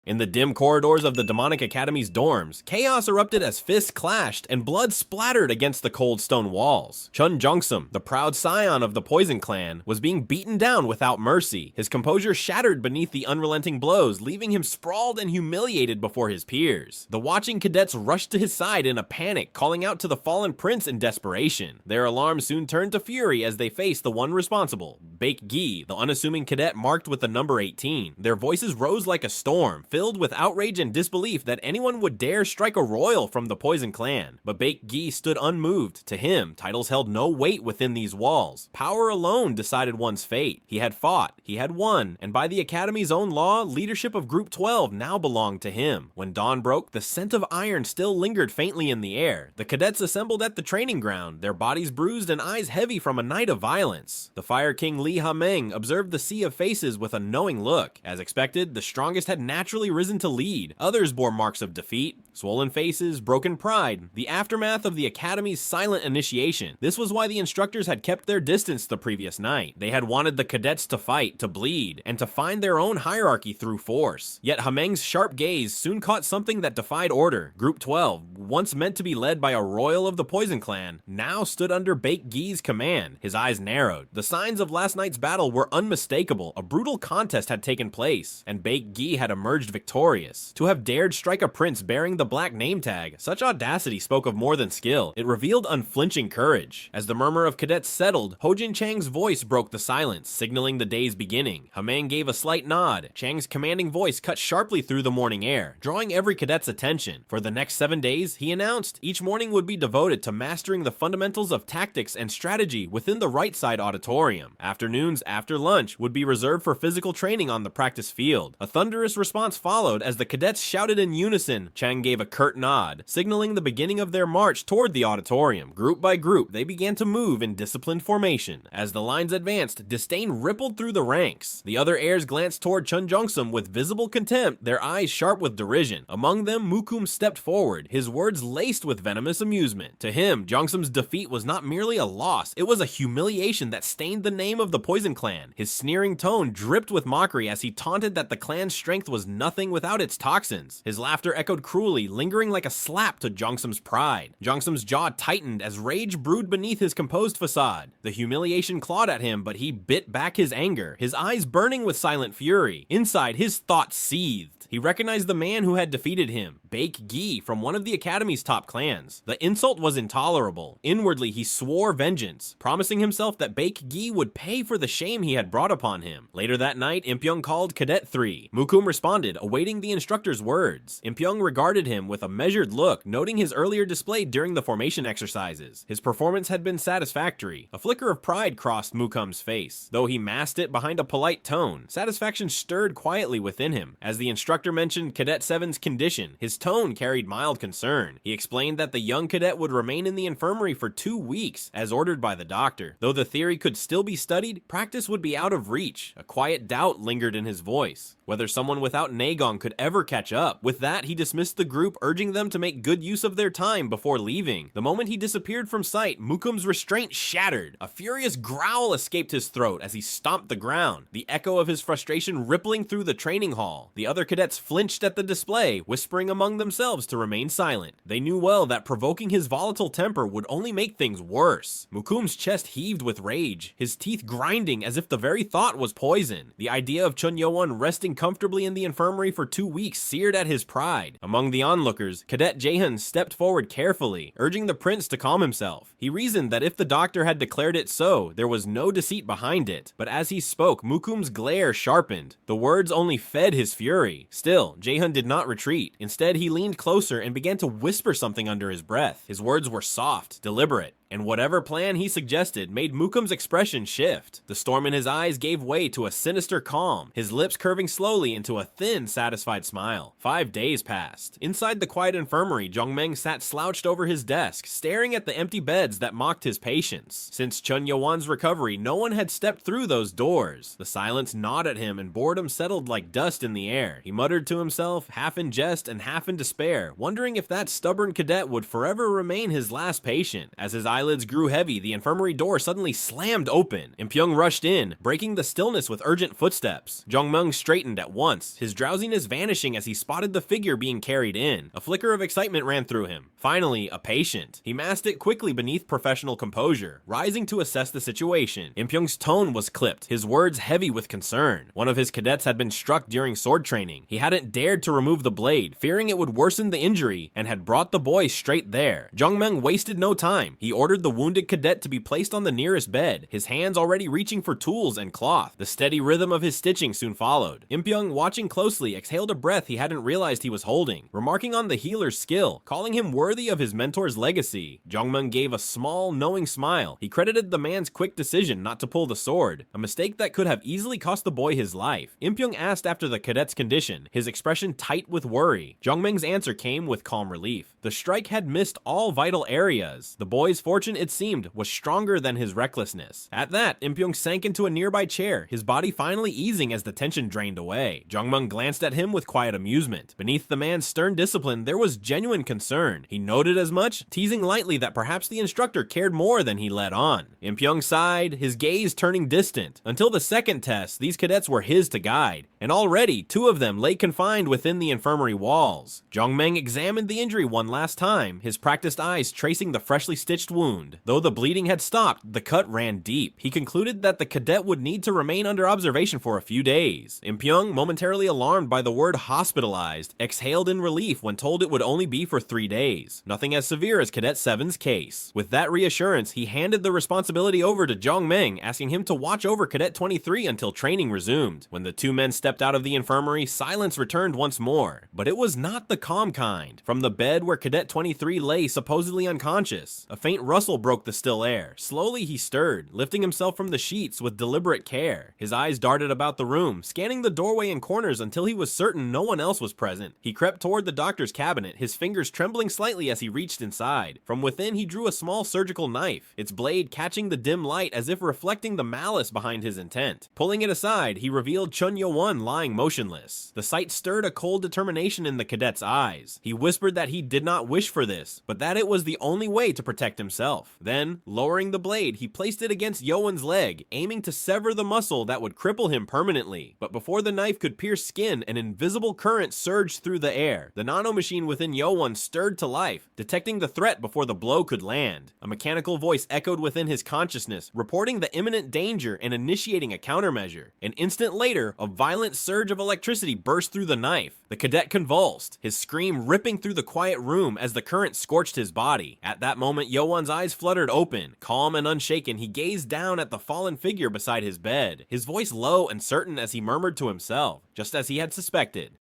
In the dim corridors of the Demonic Academy's dorms, chaos erupted as fists clashed and blood splattered against the cold stone walls. Cheon Yeowun, the proud scion of the Poison Clan, was being beaten down without mercy, his composure shattered beneath the unrelenting blows, leaving him sprawled and humiliated before his peers. The watching cadets rushed to his side in a panic, calling out to the fallen prince in desperation. Their alarm soon turned to fury as they faced the one responsible, Baek-gi, the unassuming cadet marked with the number 18. Their voices rose like a storm, filled with outrage and disbelief that anyone would dare strike a royal from the Poison Clan. But Baek-gi stood unmoved. To him, titles held no weight within these walls. Power alone decided one's fate. He had fought, he had won, and by the Academy's own law, leadership of Group 12 now belonged to him. When dawn broke, the scent of iron still lingered faintly in the air. The cadets assembled at the training ground, their bodies bruised and eyes heavy from a night of violence. The Fire King Lee Ha-meng observed the sea of faces with a knowing look. As expected, the strongest had naturally risen to lead. Others bore marks of defeat, swollen faces, broken pride, the aftermath of the Academy's silent initiation. This was why the instructors had kept their distance the previous night. They had wanted the cadets to fight, to bleed, and to find their own hierarchy through force. Yet Ha-meng's sharp gaze soon caught something that defied order. Group 12, once meant to be led by a royal of the Poison Clan, now stood under Baek-gi's command. His eyes narrowed. The signs of last night's battle were unmistakable. A brutal contest had taken place, and Baek-gi had emerged victorious. To have dared strike a prince bearing the black name tag, such audacity spoke of more than skill. It revealed unflinching courage. As the murmur of cadets settled, Ho-jin Chang's voice broke the silence, signaling the day's beginning. Ha-meng gave a slight nod. Chang's commanding voice cut sharply through the morning air, drawing every cadet's attention. For the next 7 days, he announced, each morning would be devoted to mastering the fundamentals of tactics and strategy within the right side auditorium. Afternoons after lunch would be reserved for physical training on the practice field. A thunderous response followed as the cadets shouted in unison. Chang gave a curt nod, signaling the beginning of their march toward the auditorium. Group by group, they began to move in disciplined formation. As the lines advanced, disdain rippled through the ranks. The other heirs glanced toward Cheon Yeowun with visible contempt, their eyes sharp with derision. Among them, Mukum stepped forward, his words laced with venomous amusement. To him, Jeongseum's defeat was not merely a loss, it was a humiliation that stained the name of the Poison Clan. His sneering tone dripped with mockery as he taunted that the clan's strength was nothing without its toxins. His laughter echoed cruelly, lingering like a slap to Jeongseum's pride. Jeongseum's jaw tightened as rage brewed beneath his composed facade. The humiliation clawed at him, but he bit back his anger, his eyes burning with silent fury. Inside, his thoughts seethed. He recognized the man who had defeated him, Baek-gi, from one of the Academy's top clans. The insult was intolerable. Inwardly, he swore vengeance, promising himself that Baek-gi would pay for the shame he had brought upon him. Later that night, Impyeong called Cadet 3. Mukum responded, awaiting the instructor's words. Impyeong regarded him with a measured look, noting his earlier display during the formation exercises. His performance had been satisfactory. A flicker of pride crossed Mukum's face. Though he masked it behind a polite tone, satisfaction stirred quietly within him. As the instructor mentioned Cadet 7's condition, his tone carried mild concern. He explained that the young cadet would remain in the infirmary for 2 weeks, as ordered by the doctor. Though the theory could still be studied, practice would be out of reach. A quiet doubt lingered in his voice, whether someone without Nagong could ever catch up. With that, he dismissed the group, urging them to make good use of their time before leaving. The moment he disappeared from sight, Mukum's restraint shattered. A furious growl escaped his throat as he stomped the ground, the echo of his frustration rippling through the training hall. The other cadets flinched at the display, whispering among themselves to remain silent. They knew well that provoking his volatile temper would only make things worse. Mukum's chest heaved with rage, his teeth grinding as if the very thought was poison. The idea of Cheon Yeowun resting comfortably in the infirmary for 2 weeks seared at his pride. Among the onlookers, Cadet Jaehyun stepped forward carefully, urging the prince to calm himself. He reasoned that if the doctor had declared it so, there was no deceit behind it. But as he spoke, Mukum's glare sharpened. The words only fed his fury. Still, Jaehyun did not retreat. Instead, he leaned closer and began to whisper something under his breath. His words were soft, deliberate, and whatever plan he suggested made Mukum's expression shift. The storm in his eyes gave way to a sinister calm, his lips curving slowly into a thin, satisfied smile. 5 days passed. Inside the quiet infirmary, Jongmeng sat slouched over his desk, staring at the empty beds that mocked his patience. Since Cheon Yeowun's recovery, no one had stepped through those doors. The silence gnawed at him and boredom settled like dust in the air. He muttered to himself, half in jest and half in despair, wondering if that stubborn cadet would forever remain his last patient. As his eyelids eyelids grew heavy, the infirmary door suddenly slammed open. Impyung rushed in, breaking the stillness with urgent footsteps. Jongmung straightened at once, his drowsiness vanishing as he spotted the figure being carried in. A flicker of excitement ran through him. Finally, a patient. He masked it quickly beneath professional composure, rising to assess the situation. Impyung's tone was clipped, his words heavy with concern. One of his cadets had been struck during sword training. He hadn't dared to remove the blade, fearing it would worsen the injury, and had brought the boy straight there. Jongmung wasted no time. He ordered the wounded cadet to be placed on the nearest bed, his hands already reaching for tools and cloth. The steady rhythm of his stitching soon followed. Impyung, watching closely, exhaled a breath he hadn't realized he was holding, remarking on the healer's skill, calling him worthy of his mentor's legacy. Jongmung gave a small, knowing smile. He credited the man's quick decision not to pull the sword, a mistake that could have easily cost the boy his life. Impyung asked after the cadet's condition, his expression tight with worry. Jongmung's answer came with calm relief. The strike had missed all vital areas. The boy's fortune, it seemed, was stronger than his recklessness. At that, Impyung sank into a nearby chair, his body finally easing as the tension drained away. Jongmung glanced at him with quiet amusement. Beneath the man's stern discipline, there was genuine concern. He noted as much, teasing lightly that perhaps the instructor cared more than he let on. Impyung sighed, his gaze turning distant. Until the second test, these cadets were his to guide, and already 2 of them lay confined within the infirmary walls. Jongmung examined the injury one last time, his practiced eyes tracing the freshly stitched wound. Though the bleeding had stopped, the cut ran deep. He concluded that the cadet would need to remain under observation for a few days. Impyung, momentarily alarmed by the word hospitalized, exhaled in relief when told it would only be for 3 days. Nothing as severe as Cadet 7's case. With that reassurance, he handed the responsibility over to Jongmung, asking him to watch over Cadet 23 until training resumed. When the 2 men stepped out of the infirmary, silence returned once more. But it was not the calm kind. From the bed where Cadet 23 lay supposedly unconscious, a faint rustle broke the still air. Slowly he stirred, lifting himself from the sheets with deliberate care. His eyes darted about the room, scanning the doorway and corners until he was certain no one else was present. He crept toward the doctor's cabinet, his fingers trembling slightly as he reached inside. From within, he drew a small surgical knife, its blade catching the dim light as if reflecting the malice behind his intent. Pulling it aside, he revealed Cheon Yeowun lying motionless. The sight stirred a cold determination in the cadet's eyes. He whispered that he did not wish for this, but that it was the only way to protect himself. Then, lowering the blade, he placed it against Yeowun's leg, aiming to sever the muscle that would cripple him permanently. But before the knife could pierce skin, an invisible current surged through the air. The nano machine within Yeowun stirred to life, detecting the threat before the blow could land. A mechanical voice echoed within his consciousness, reporting the imminent danger and initiating a countermeasure. An instant later, a violent surge of electricity burst through the knife. The cadet convulsed, his scream ripping through the quiet room as the current scorched his body. At that moment, Yeowun's eyes fluttered open. Calm and unshaken, he gazed down at the fallen figure beside his bed, his voice low and certain as he murmured to himself, just as he had suspected.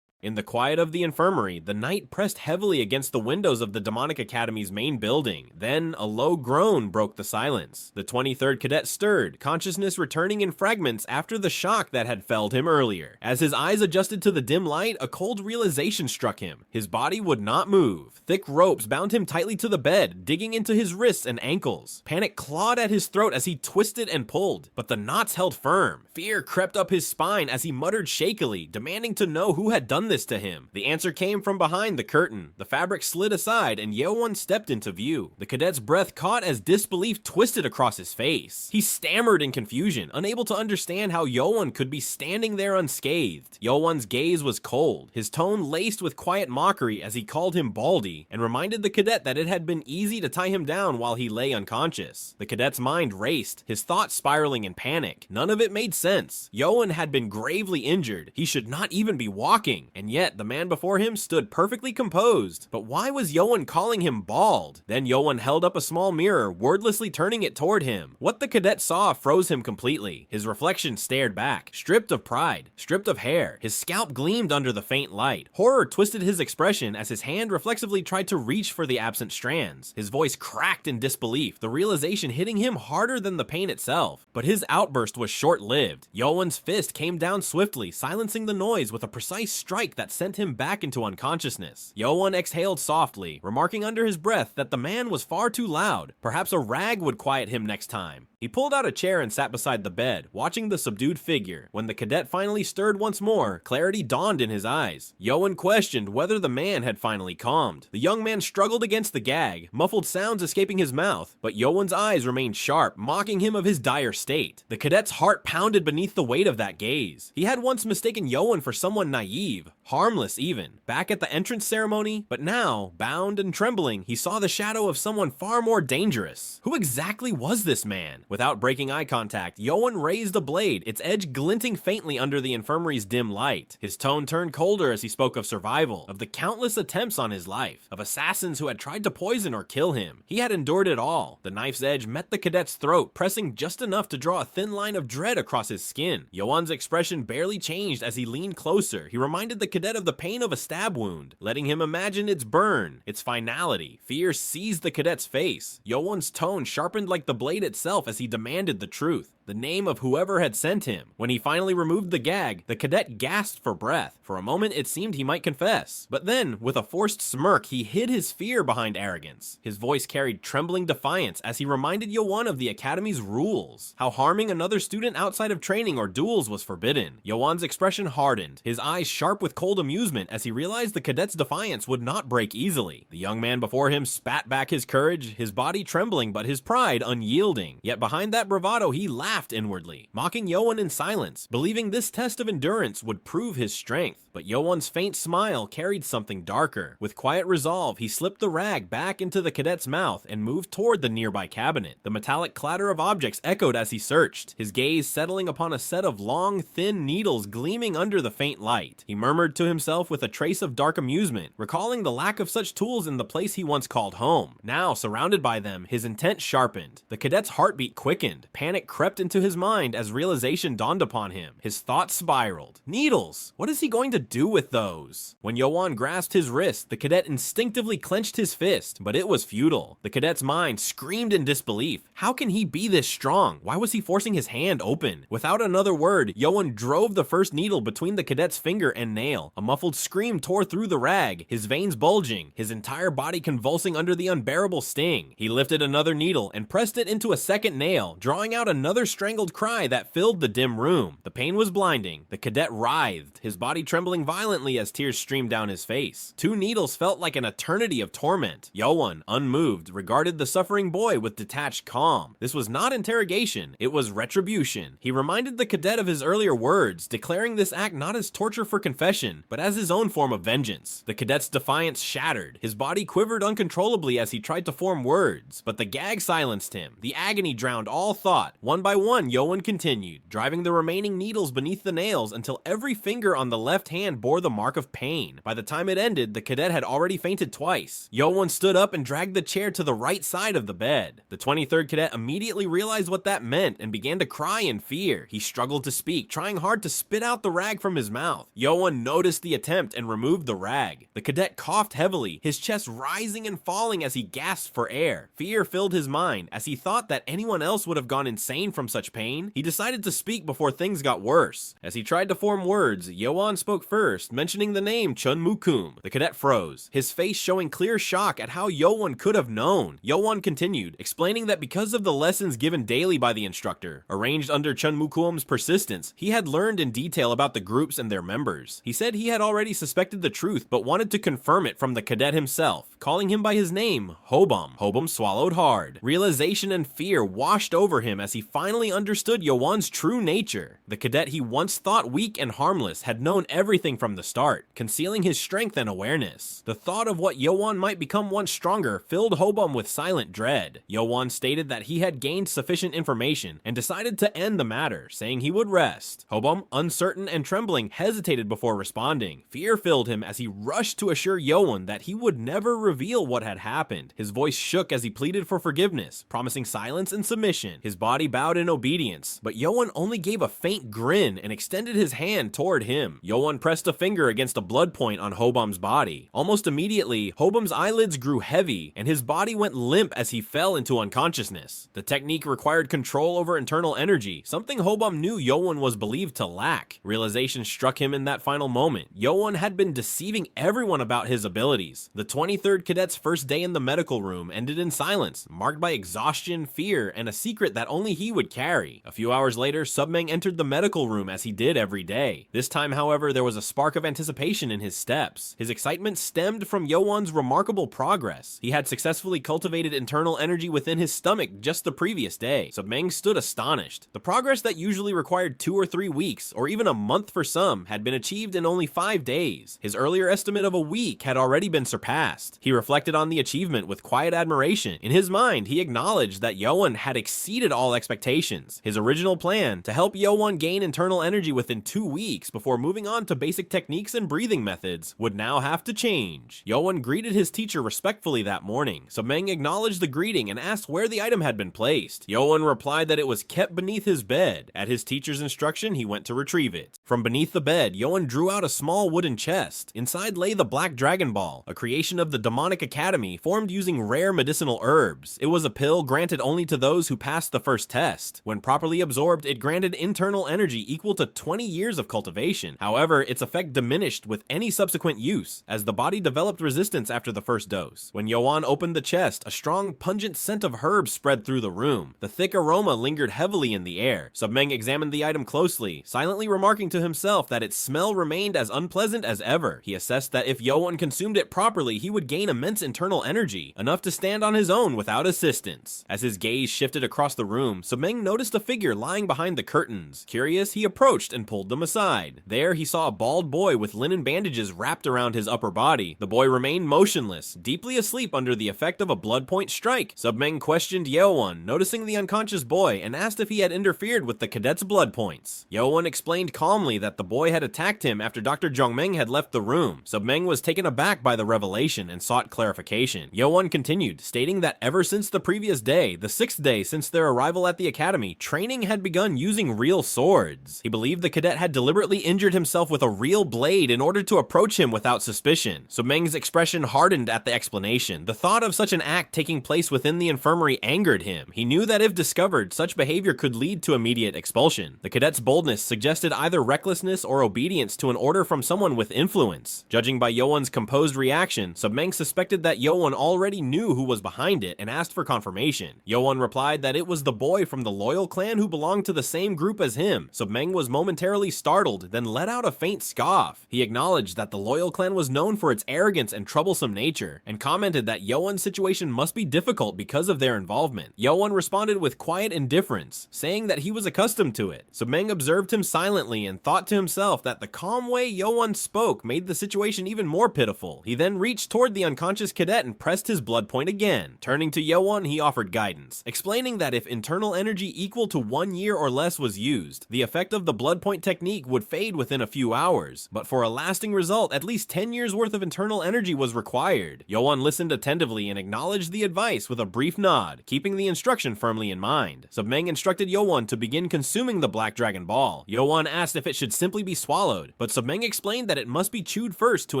In the quiet of the infirmary, the night pressed heavily against the windows of the Demonic Academy's main building. Then, a low groan broke the silence. The 23rd cadet stirred, consciousness returning in fragments after the shock that had felled him earlier. As his eyes adjusted to the dim light, a cold realization struck him. His body would not move. Thick ropes bound him tightly to the bed, digging into his wrists and ankles. Panic clawed at his throat as he twisted and pulled, but the knots held firm. Fear crept up his spine as he muttered shakily, demanding to know who had done this to him. The answer came from behind the curtain. The fabric slid aside and Yeowun stepped into view. The cadet's breath caught as disbelief twisted across his face. He stammered in confusion, unable to understand how Yeowun could be standing there unscathed. Yeowun's gaze was cold, his tone laced with quiet mockery as he called him Baldy and reminded the cadet that it had been easy to tie him down while he lay unconscious. The cadet's mind raced, his thoughts spiraling in panic. None of it made sense. Yeowun had been gravely injured. He should not even be walking, and yet the man before him stood perfectly composed. But why was Yeowun calling him bald? Then Yeowun held up a small mirror, wordlessly turning it toward him. What the cadet saw froze him completely. His reflection stared back, stripped of pride, stripped of hair. His scalp gleamed under the faint light. Horror twisted his expression as his hand reflexively tried to reach for the absent strands. His voice cracked in disbelief, the realization hitting him harder than the pain itself. But his outburst was short-lived. Yeowun's fist came down swiftly, silencing the noise with a precise strike that sent him back into unconsciousness. Yeowun exhaled softly, remarking under his breath that the man was far too loud. Perhaps a rag would quiet him next time. He pulled out a chair and sat beside the bed, watching the subdued figure. When the cadet finally stirred once more, clarity dawned in his eyes. Yeowun questioned whether the man had finally calmed. The young man struggled against the gag, muffled sounds escaping his mouth, but Yeowun's eyes remained sharp, mocking him of his dire state. The cadet's heart pounded beneath the weight of that gaze. He had once mistaken Yeowun for someone naive, harmless even, back at the entrance ceremony, but now, bound and trembling, he saw the shadow of someone far more dangerous. Who exactly was this man? Without breaking eye contact, Yeowun raised a blade, its edge glinting faintly under the infirmary's dim light. His tone turned colder as he spoke of survival, of the countless attempts on his life, of assassins who had tried to poison or kill him. He had endured it all. The knife's edge met the cadet's throat, pressing just enough to draw a thin line of dread across his skin. Yeowun's expression barely changed as he leaned closer. He reminded the cadet of the pain of a stab wound, letting him imagine its burn, its finality. Fear seized the cadet's face. Yeowun's tone sharpened like the blade itself as he demanded the truth, the name of whoever had sent him. When he finally removed the gag, the cadet gasped for breath. For a moment, it seemed he might confess. But then, with a forced smirk, he hid his fear behind arrogance. His voice carried trembling defiance as he reminded Yeowun of the Academy's rules, how harming another student outside of training or duels was forbidden. Yeowun's expression hardened, his eyes sharp with cold amusement as he realized the cadet's defiance would not break easily. The young man before him spat back his courage, his body trembling but his pride unyielding. Yet behind that bravado, he laughed inwardly, mocking Yeowun in silence, believing this test of endurance would prove his strength. But Yeowun's faint smile carried something darker. With quiet resolve, he slipped the rag back into the cadet's mouth and moved toward the nearby cabinet. The metallic clatter of objects echoed as he searched, his gaze settling upon a set of long, thin needles gleaming under the faint light. He murmured to himself with a trace of dark amusement, recalling the lack of such tools in the place he once called home. Now, surrounded by them, his intent sharpened. The cadet's heartbeat quickened. Panic crept into his mind as realization dawned upon him. His thoughts spiraled. Needles! What is he going to do with those? When Yeowun grasped his wrist, the cadet instinctively clenched his fist, but it was futile. The cadet's mind screamed in disbelief. How can he be this strong? Why was he forcing his hand open? Without another word, Yeowun drove the first needle between the cadet's finger and nail. A muffled scream tore through the rag, his veins bulging, his entire body convulsing under the unbearable sting. He lifted another needle and pressed it into a second nail, drawing out another strangled cry that filled the dim room. The pain was blinding. The cadet writhed, his body trembling violently as tears streamed down his face. 2 needles felt like an eternity of torment. Yeowun, unmoved, regarded the suffering boy with detached calm. This was not interrogation, it was retribution. He reminded the cadet of his earlier words, declaring this act not as torture for confession, but as his own form of vengeance. The cadet's defiance shattered. His body quivered uncontrollably as he tried to form words, but the gag silenced him. The agony drowned all thought. One by one, Yeowun continued, driving the remaining needles beneath the nails until every finger on the left hand bore the mark of pain. By the time it ended, the cadet had already fainted twice. Yeowun stood up and dragged the chair to the right side of the bed. The 23rd cadet immediately realized what that meant and began to cry in fear. He struggled to speak, trying hard to spit out the rag from his mouth. Yeowun noticed the attempt and removed the rag. The cadet coughed heavily, his chest rising and falling as he gasped for air. Fear filled his mind. As he thought that anyone else would have gone insane from such pain, he decided to speak before things got worse. As he tried to form words, Yeowun spoke first, mentioning the name Cheon Yeowun. The cadet froze, his face showing clear shock at how Yeowun could have known. Yeowun continued, explaining that because of the lessons given daily by the instructor, arranged under Cheon Yeowun's persistence, he had learned in detail about the groups and their members. He said he had already suspected the truth, but wanted to confirm it from the cadet himself, calling him by his name, Hobum. Hobum swallowed hard. Realization and fear washed over him as he finally understood Yeowun's true nature. The cadet he once thought weak and harmless had known everything from the start, concealing his strength and awareness. The thought of what Yeowun might become once stronger filled Hobum with silent dread. Yeowun stated that he had gained sufficient information and decided to end the matter, saying he would rest. Hobum, uncertain and trembling, hesitated before responding. Fear filled him as he rushed to assure Yeowun that he would never reveal what had happened. His voice shook as he pleaded for forgiveness, promising silence and submission. His body bowed in obedience, but Yeowun only gave a faint grin and extended his hand toward him. Yeowun pressed pressed a finger against a blood point on Hobom's body. Almost immediately, Hobom's eyelids grew heavy, and his body went limp as he fell into unconsciousness. The technique required control over internal energy, something Hobom knew Yeowun was believed to lack. Realization struck him in that final moment. Yeowun had been deceiving everyone about his abilities. The 23rd cadet's first day in the medical room ended in silence, marked by exhaustion, fear, and a secret that only he would carry. A few hours later, Submeng entered the medical room as he did every day. This time, however, there was a spark of anticipation in his steps. His excitement stemmed from Yeowun's remarkable progress. He had successfully cultivated internal energy within his stomach just the previous day. Submeng stood astonished. The progress that usually required 2 or 3 weeks, or even a month for some, had been achieved in only 5 days. His earlier estimate of a week had already been surpassed. He reflected on the achievement with quiet admiration. In his mind, he acknowledged that Yeowun had exceeded all expectations. His original plan, to help Yeowun gain internal energy within 2 weeks before moving on to basic techniques and breathing methods, would now have to change. Yeowun greeted his teacher respectfully that morning. Submeng acknowledged the greeting and asked where the item had been placed. Yeowun replied that it was kept beneath his bed. At his teacher's instruction, he went to retrieve it. From beneath the bed, Yeowun drew out a small wooden chest. Inside lay the Black Dragon Ball, a creation of the Demonic Academy formed using rare medicinal herbs. It was a pill granted only to those who passed the first test. When properly absorbed, it granted internal energy equal to 20 years of cultivation. However, its effect diminished with any subsequent use, as the body developed resistance after the first dose. When Yeowun opened the chest, a strong, pungent scent of herbs spread through the room. The thick aroma lingered heavily in the air. Submeng examined the item closely, silently remarking to himself that its smell remained as unpleasant as ever. He assessed that if Yeowun consumed it properly, he would gain immense internal energy, enough to stand on his own without assistance. As his gaze shifted across the room, Submeng noticed a figure lying behind the curtains. Curious, he approached and pulled them aside. There, he saw a bald boy with linen bandages wrapped around his upper body. The boy remained motionless, deeply asleep under the effect of a blood point strike. Submeng questioned Yeowun, noticing the unconscious boy, and asked if he had interfered with the cadet's blood points. Yeowun explained calmly that the boy had attacked him after Dr. Jongmeng had left the room. Submeng was taken aback by the revelation and sought clarification. Yeowun continued, stating that ever since the previous day, the 6th day since their arrival at the academy, training had begun using real swords. He believed the cadet had deliberately injured himself with a real blade in order to approach him without suspicion. Submeng's expression hardened at the explanation. The thought of such an act taking place within the infirmary angered him. He knew that if discovered, such behavior could lead to immediate expulsion. The cadet's boldness suggested either recklessness or obedience to an order from someone with influence. Judging by Yeowun's composed reaction, Submeng suspected that Yeowun already knew who was behind it and asked for confirmation. Yeowun replied that it was the boy from the loyal clan who belonged to the same group as him. Submeng was momentarily startled, then let out a faint scoff. He acknowledged that the loyal clan was known for its arrogance and troublesome nature, and commented that Yeowun's situation must be difficult because of their involvement. Yeowun responded with quiet indifference, saying that he was accustomed to it. Submeng observed him silently and thought to himself that the calm way Yeowun spoke made the situation even more pitiful. He then reached toward the unconscious cadet and pressed his blood point again. Turning to Yeowun, he offered guidance, explaining that if internal energy equal to 1 year or less was used, the effect of the blood point technique would fade within a few hours, but for a lasting result, at least 10 years worth of internal energy was required. Yeowun listened attentively and acknowledged the advice with a brief nod, keeping the instruction firmly in mind. Submeng instructed Yeowun to begin consuming the Black Dragon Ball. Yeowun asked if it should simply be swallowed, but Submeng explained that it must be chewed first to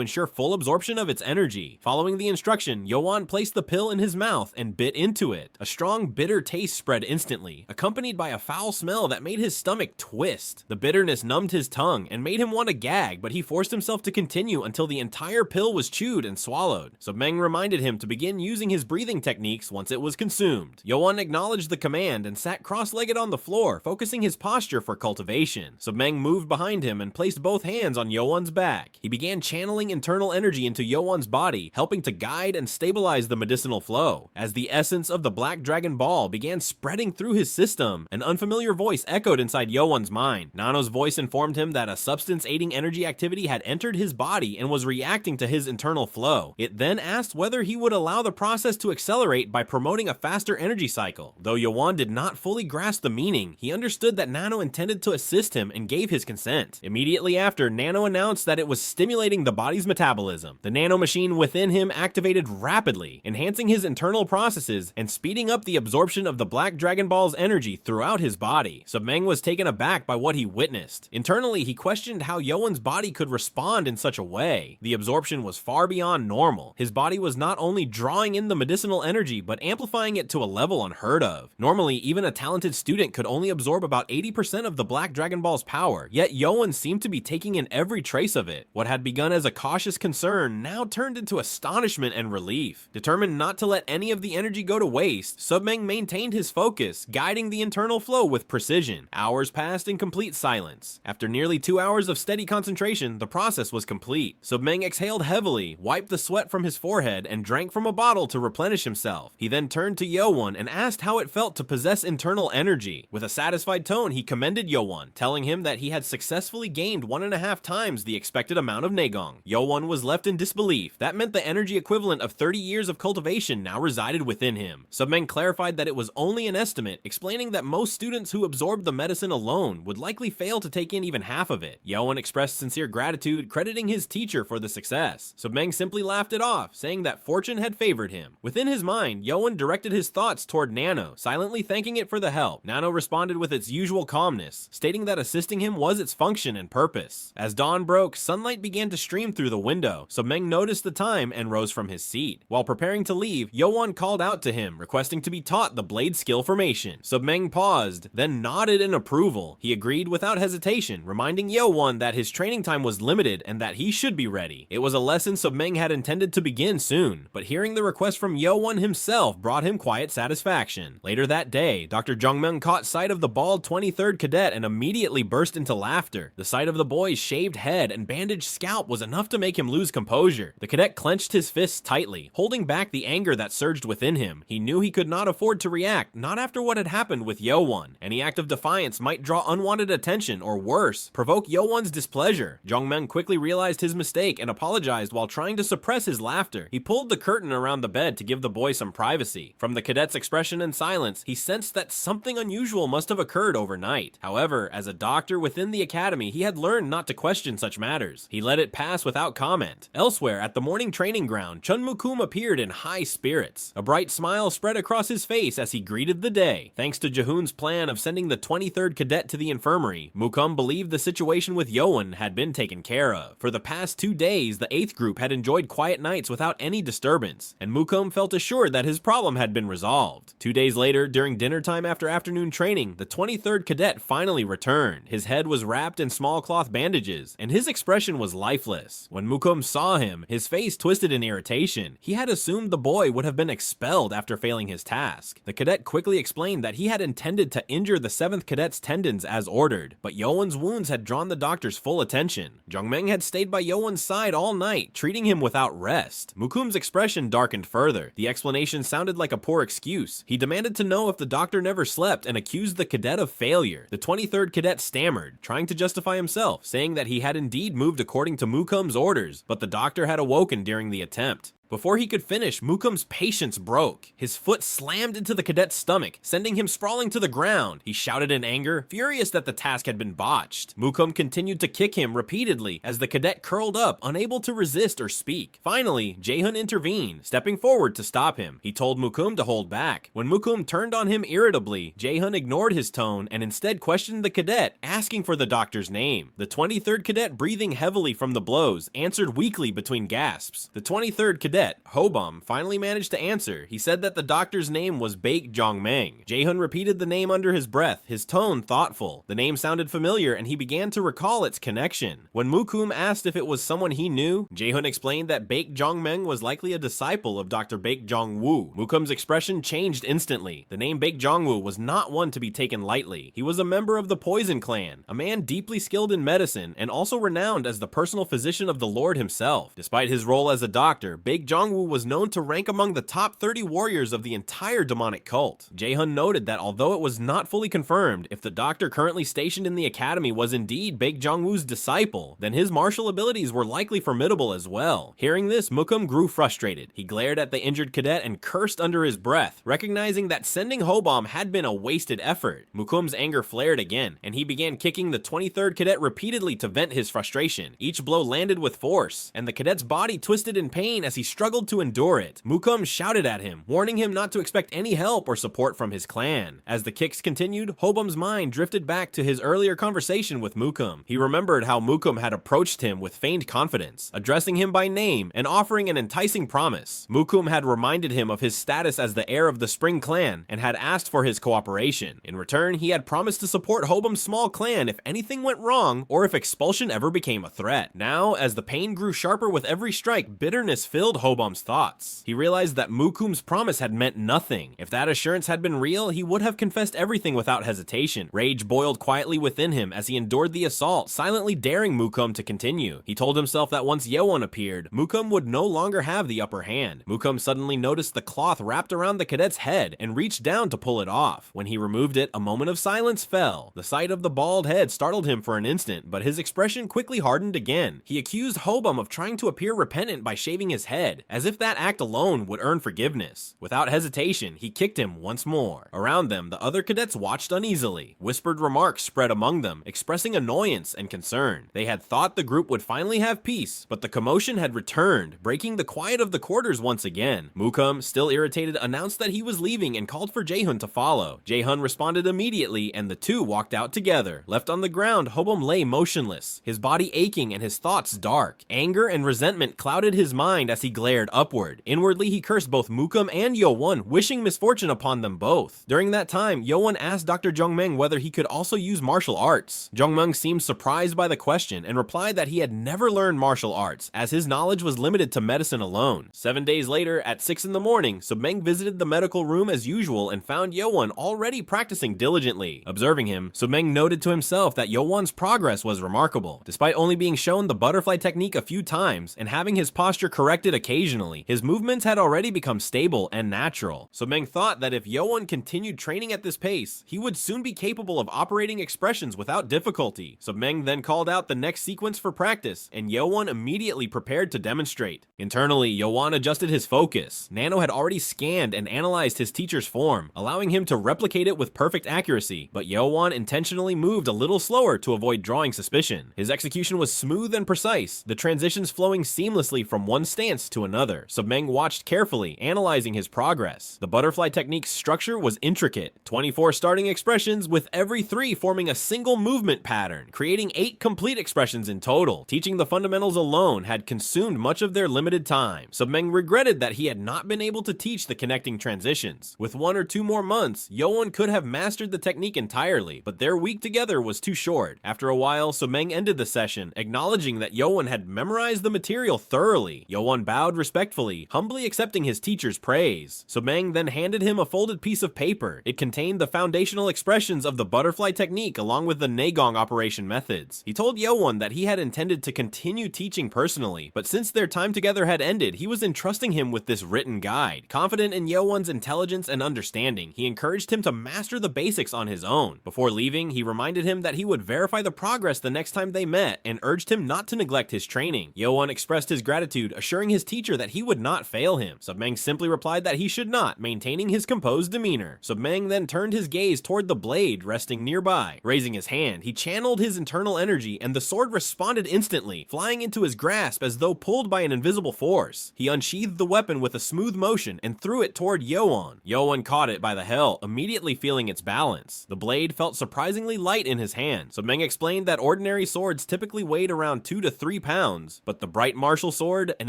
ensure full absorption of its energy. Following the instruction, Yeowun placed the pill in his mouth and bit into it. A strong, bitter taste spread instantly, accompanied by a foul smell that made his stomach twist. The bitterness numbed his tongue and made him want to gag, but he forced himself to continue until the entire pill was chewed and swallowed. Submeng reminded him to begin using his breathing techniques once it was consumed. Yeowun acknowledged the command and sat cross-legged on the floor, focusing his posture for cultivation. Submeng moved behind him and placed both hands on Yeowun's back. He began channeling internal energy into Yeowun's body, helping to guide and stabilize the medicinal flow. As the essence of the Black Dragon Ball began spreading through his system, an unfamiliar voice echoed inside Yeowun's mind. Nano's voice informed him that a substance-aiding energy activity had entered his body and was reacting to his internal flow. It then asked whether he would allow the process to accelerate by promoting a faster energy cycle. Though Yeowun did not fully grasp the meaning, he understood that Nano intended to assist him and gave his consent. Immediately after, Nano announced that it was stimulating the body's metabolism. The Nano Machine within him activated rapidly, enhancing his internal processes and speeding up the absorption of the Black Dragon Ball's energy throughout his body. Submeng was taken aback by what he witnessed. Internally, he questioned how Yeowun's body could respond in such a way. The absorption was far beyond normal. His body was not only drawing in the medicinal energy, but amplifying it to a level unheard of. Normally, even a talented student could only absorb about 80% of the Black Dragon Ball's power, yet Yeowun seemed to be taking in every trace of it. What had begun as a cautious concern now turned into astonishment and relief. Determined not to let any of the energy go to waste, Submeng maintained his focus, guiding the internal flow with precision. Hours passed in complete silence. After nearly 2 hours of steady concentration, the process was complete. Submeng exhaled heavily, wiped the sweat from his forehead, and drank from a bottle to replenish himself. He then turned to Yeowun and asked how it felt to possess internal energy. With a satisfied tone, he commended Yeowun, telling him that he had successfully gained 1.5 times the expected amount of Naegong. Yeowun was left in disbelief. That meant the energy equivalent of 30 years of cultivation now resided within him. Submeng clarified that it was only an estimate, explaining that most students who absorbed the medicine alone would likely fail to take in even half of it. Yeowun expressed sincere gratitude, crediting his teacher for the success. Submeng simply laughed it off, saying that fortune had favored him. Within his mind, Yeowun directed his thoughts toward Nano, silently thanking it for the help. Nano responded with its usual calmness, stating that assisting him was its function and purpose. As dawn broke, sunlight began to stream through the window. Submeng noticed the time and rose from his seat. While preparing to leave, Yeowun called out to him, requesting to be taught the blade skill formation. Submeng paused, then nodded in approval. He agreed without hesitation, reminding Yeowun that his training time was limited and that he should be ready. It was a lesson Submeng had intended to begin soon, but hearing the request from Yeowun himself brought him quiet satisfaction. Later that day, Dr. Jungmyeon caught sight of the bald 23rd cadet and immediately burst into laughter. The sight of the boy's shaved head and bandaged scalp was enough to make him lose composure. The cadet clenched his fists tightly, holding back the anger that surged within him. He knew he could not afford to react, not after what had happened with Yeowun. Any act of defiance might draw unwanted attention or worse, provoke Yeowun's displeasure. Jungmyeon quickly realized his mistake and apologized while trying to suppress his laughter. He pulled the curtain around the bed to give the boy some privacy. From the cadet's expression and silence, he sensed that something unusual must have occurred overnight. However, as a doctor within the academy, he had learned not to question such matters. He let it pass without comment. Elsewhere, at the morning training ground, Chun Mukum appeared in high spirits. A bright smile spread across his face as he greeted the day. Thanks to Jaehoon's plan of sending the 23rd cadet to the infirmary, Mukum believed the situation with Yeowun had been taken care of. For the past 2 days, the 8th group had enjoyed quiet nights without any disturbance, and Mukum felt assured that his problem had been resolved. 2 days later, during dinner time after afternoon training, the 23rd cadet finally returned. His head was wrapped in small cloth bandages, and his expression was lifeless. When Mukum saw him, his face twisted in irritation. He had assumed the boy would have been expelled after failing his task. The cadet quickly explained that he had intended to injure the 7th cadet's tendons as ordered, but Yeowun's wounds had drawn the doctor's full attention. Jungmyeon had stayed by Yeowun's side all night, treating him without rest. Mukum's expression darkened further. The explanation sounded like a poor excuse. He demanded to know if the doctor never slept and accused the cadet of failure. The 23rd cadet stammered, trying to justify himself, saying that he had indeed moved according to Mukum's orders, but the doctor had awoken during the attempt. Before he could finish, Mukum's patience broke. His foot slammed into the cadet's stomach, sending him sprawling to the ground. He shouted in anger, furious that the task had been botched. Mukum continued to kick him repeatedly as the cadet curled up, unable to resist or speak. Finally, Jaehoon intervened, stepping forward to stop him. He told Mukum to hold back. When Mukum turned on him irritably, Jaehoon ignored his tone and instead questioned the cadet, asking for the doctor's name. The 23rd cadet, breathing heavily from the blows, answered weakly between gasps. The 23rd cadet, Hobam, finally managed to answer. He said that the doctor's name was Baek Jongmeng. Jaehoon repeated the name under his breath, his tone thoughtful. The name sounded familiar and he began to recall its connection. When Mukum asked if it was someone he knew, Jaehoon explained that Baek Jongmeng was likely a disciple of Dr. Baek Jongwoo. Mukum's expression changed instantly. The name Baek Jongwoo was not one to be taken lightly. He was a member of the Poison Clan, a man deeply skilled in medicine and also renowned as the personal physician of the Lord himself. Despite his role as a doctor, Baek Jongwoo was known to rank among the top 30 warriors of the entire demonic cult. Jaehoon noted that although it was not fully confirmed if the doctor currently stationed in the academy was indeed Baek Jongwoo's disciple, then his martial abilities were likely formidable as well. Hearing this, Mukum grew frustrated. He glared at the injured cadet and cursed under his breath, recognizing that sending Hobam had been a wasted effort. Mukum's anger flared again, and he began kicking the 23rd cadet repeatedly to vent his frustration. Each blow landed with force, and the cadet's body twisted in pain as he struggled to endure it. Mukum shouted at him, warning him not to expect any help or support from his clan. As the kicks continued, Hobum's mind drifted back to his earlier conversation with Mukum. He remembered how Mukum had approached him with feigned confidence, addressing him by name and offering an enticing promise. Mukum had reminded him of his status as the heir of the Spring clan and had asked for his cooperation. In return, he had promised to support Hobum's small clan if anything went wrong or if expulsion ever became a threat. Now, as the pain grew sharper with every strike, bitterness filled Hobum's thoughts. He realized that Mukum's promise had meant nothing. If that assurance had been real, he would have confessed everything without hesitation. Rage boiled quietly within him as he endured the assault, silently daring Mukum to continue. He told himself that once Yeowun appeared, Mukum would no longer have the upper hand. Mukum suddenly noticed the cloth wrapped around the cadet's head and reached down to pull it off. When he removed it, a moment of silence fell. The sight of the bald head startled him for an instant, but his expression quickly hardened again. He accused Hobum of trying to appear repentant by shaving his head, as if that act alone would earn forgiveness. Without hesitation, he kicked him once more. Around them, the other cadets watched uneasily. Whispered remarks spread among them, expressing annoyance and concern. They had thought the group would finally have peace, but the commotion had returned, breaking the quiet of the quarters once again. Mukum, still irritated, announced that he was leaving and called for Jaehun to follow. Jaehun responded immediately, and the two walked out together. Left on the ground, Hobum lay motionless, his body aching and his thoughts dark. Anger and resentment clouded his mind as he glared upward. Inwardly, he cursed both Mukum and Yeowun, wishing misfortune upon them both. During that time, Yeowun asked Dr. Jungmeng whether he could also use martial arts. Jungmeng seemed surprised by the question and replied that he had never learned martial arts, as his knowledge was limited to medicine alone. 7 days later, at 6 in the morning, Submeng visited the medical room as usual and found Yeowun already practicing diligently. Observing him, Submeng noted to himself that Yeowun's progress was remarkable. Despite only being shown the butterfly technique a few times and having his posture corrected occasionally, his movements had already become stable and natural. Submeng thought that if Yeowun continued training at this pace, he would soon be capable of operating expressions without difficulty. Submeng then called out the next sequence for practice, and Yeowun immediately prepared to demonstrate. Internally, Yeowun adjusted his focus. Nano had already scanned and analyzed his teacher's form, allowing him to replicate it with perfect accuracy, but Yeowun intentionally moved a little slower to avoid drawing suspicion. His execution was smooth and precise, the transitions flowing seamlessly from one stance to another. Submeng watched carefully, analyzing his progress. The butterfly technique's structure was intricate, 24 starting expressions with every 3 forming a single movement pattern, creating 8 complete expressions in total. Teaching the fundamentals alone had consumed much of their limited time. Submeng regretted that he had not been able to teach the connecting transitions. With 1 or 2 more months, Yeowun could have mastered the technique entirely, but their week together was too short. After a while, Submeng ended the session, acknowledging that Yeowun had memorized the material thoroughly. Yeowun bowed respectfully, humbly accepting his teacher's praise. Submeng then handed him a folded piece of paper. It contained the foundational expressions of the butterfly technique along with the Nagong operation methods. He told Yeowun that he had intended to continue teaching personally, but since their time together had ended, he was entrusting him with this written guide. Confident in Yeowun's intelligence and understanding, he encouraged him to master the basics on his own. Before leaving, he reminded him that he would verify the progress the next time they met and urged him not to neglect his training. Yeowun expressed his gratitude, assuring his teacher that he would not fail him. Submeng simply replied that he should not, maintaining his composed demeanor. Submeng then turned his gaze toward the blade resting nearby. Raising his hand, he channeled his internal energy and the sword responded instantly, flying into his grasp as though pulled by an invisible force. He unsheathed the weapon with a smooth motion and threw it toward Yeowun. Yeowun caught it by the hilt, immediately feeling its balance. The blade felt surprisingly light in his hand. Submeng explained that ordinary swords typically weighed around 2 to 3 pounds, but the bright martial sword, an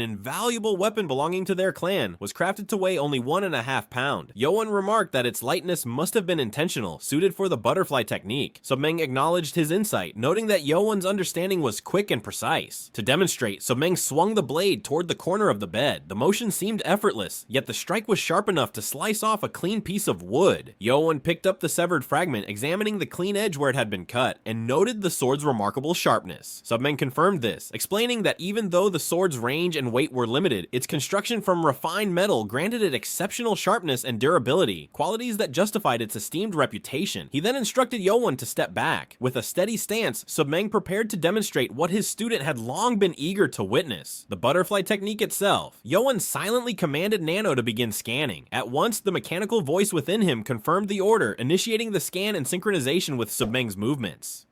invaluable weapon belonging to their clan, was crafted to weigh only 1.5 pounds. Yeowun remarked that its lightness must have been intentional, suited for the butterfly technique. Submeng acknowledged his insight, noting that Yeowun's understanding was quick and precise. To demonstrate, Submeng swung the blade toward the corner of the bed. The motion seemed effortless, yet the strike was sharp enough to slice off a clean piece of wood. Yeowun picked up the severed fragment, examining the clean edge where it had been cut, and noted the sword's remarkable sharpness. Submeng confirmed this, explaining that even though the sword's range and weight were limited, its construction from refined metal granted it exceptional sharpness and durability, qualities that justified its esteemed reputation. He then instructed Yeowun to step back. With a steady stance, Submeng prepared to demonstrate what his student had long been eager to witness, the butterfly technique itself. Yeowun silently commanded Nano to begin scanning. At once, the mechanical voice within him confirmed the order, initiating the scan in synchronization with Submeng's movements.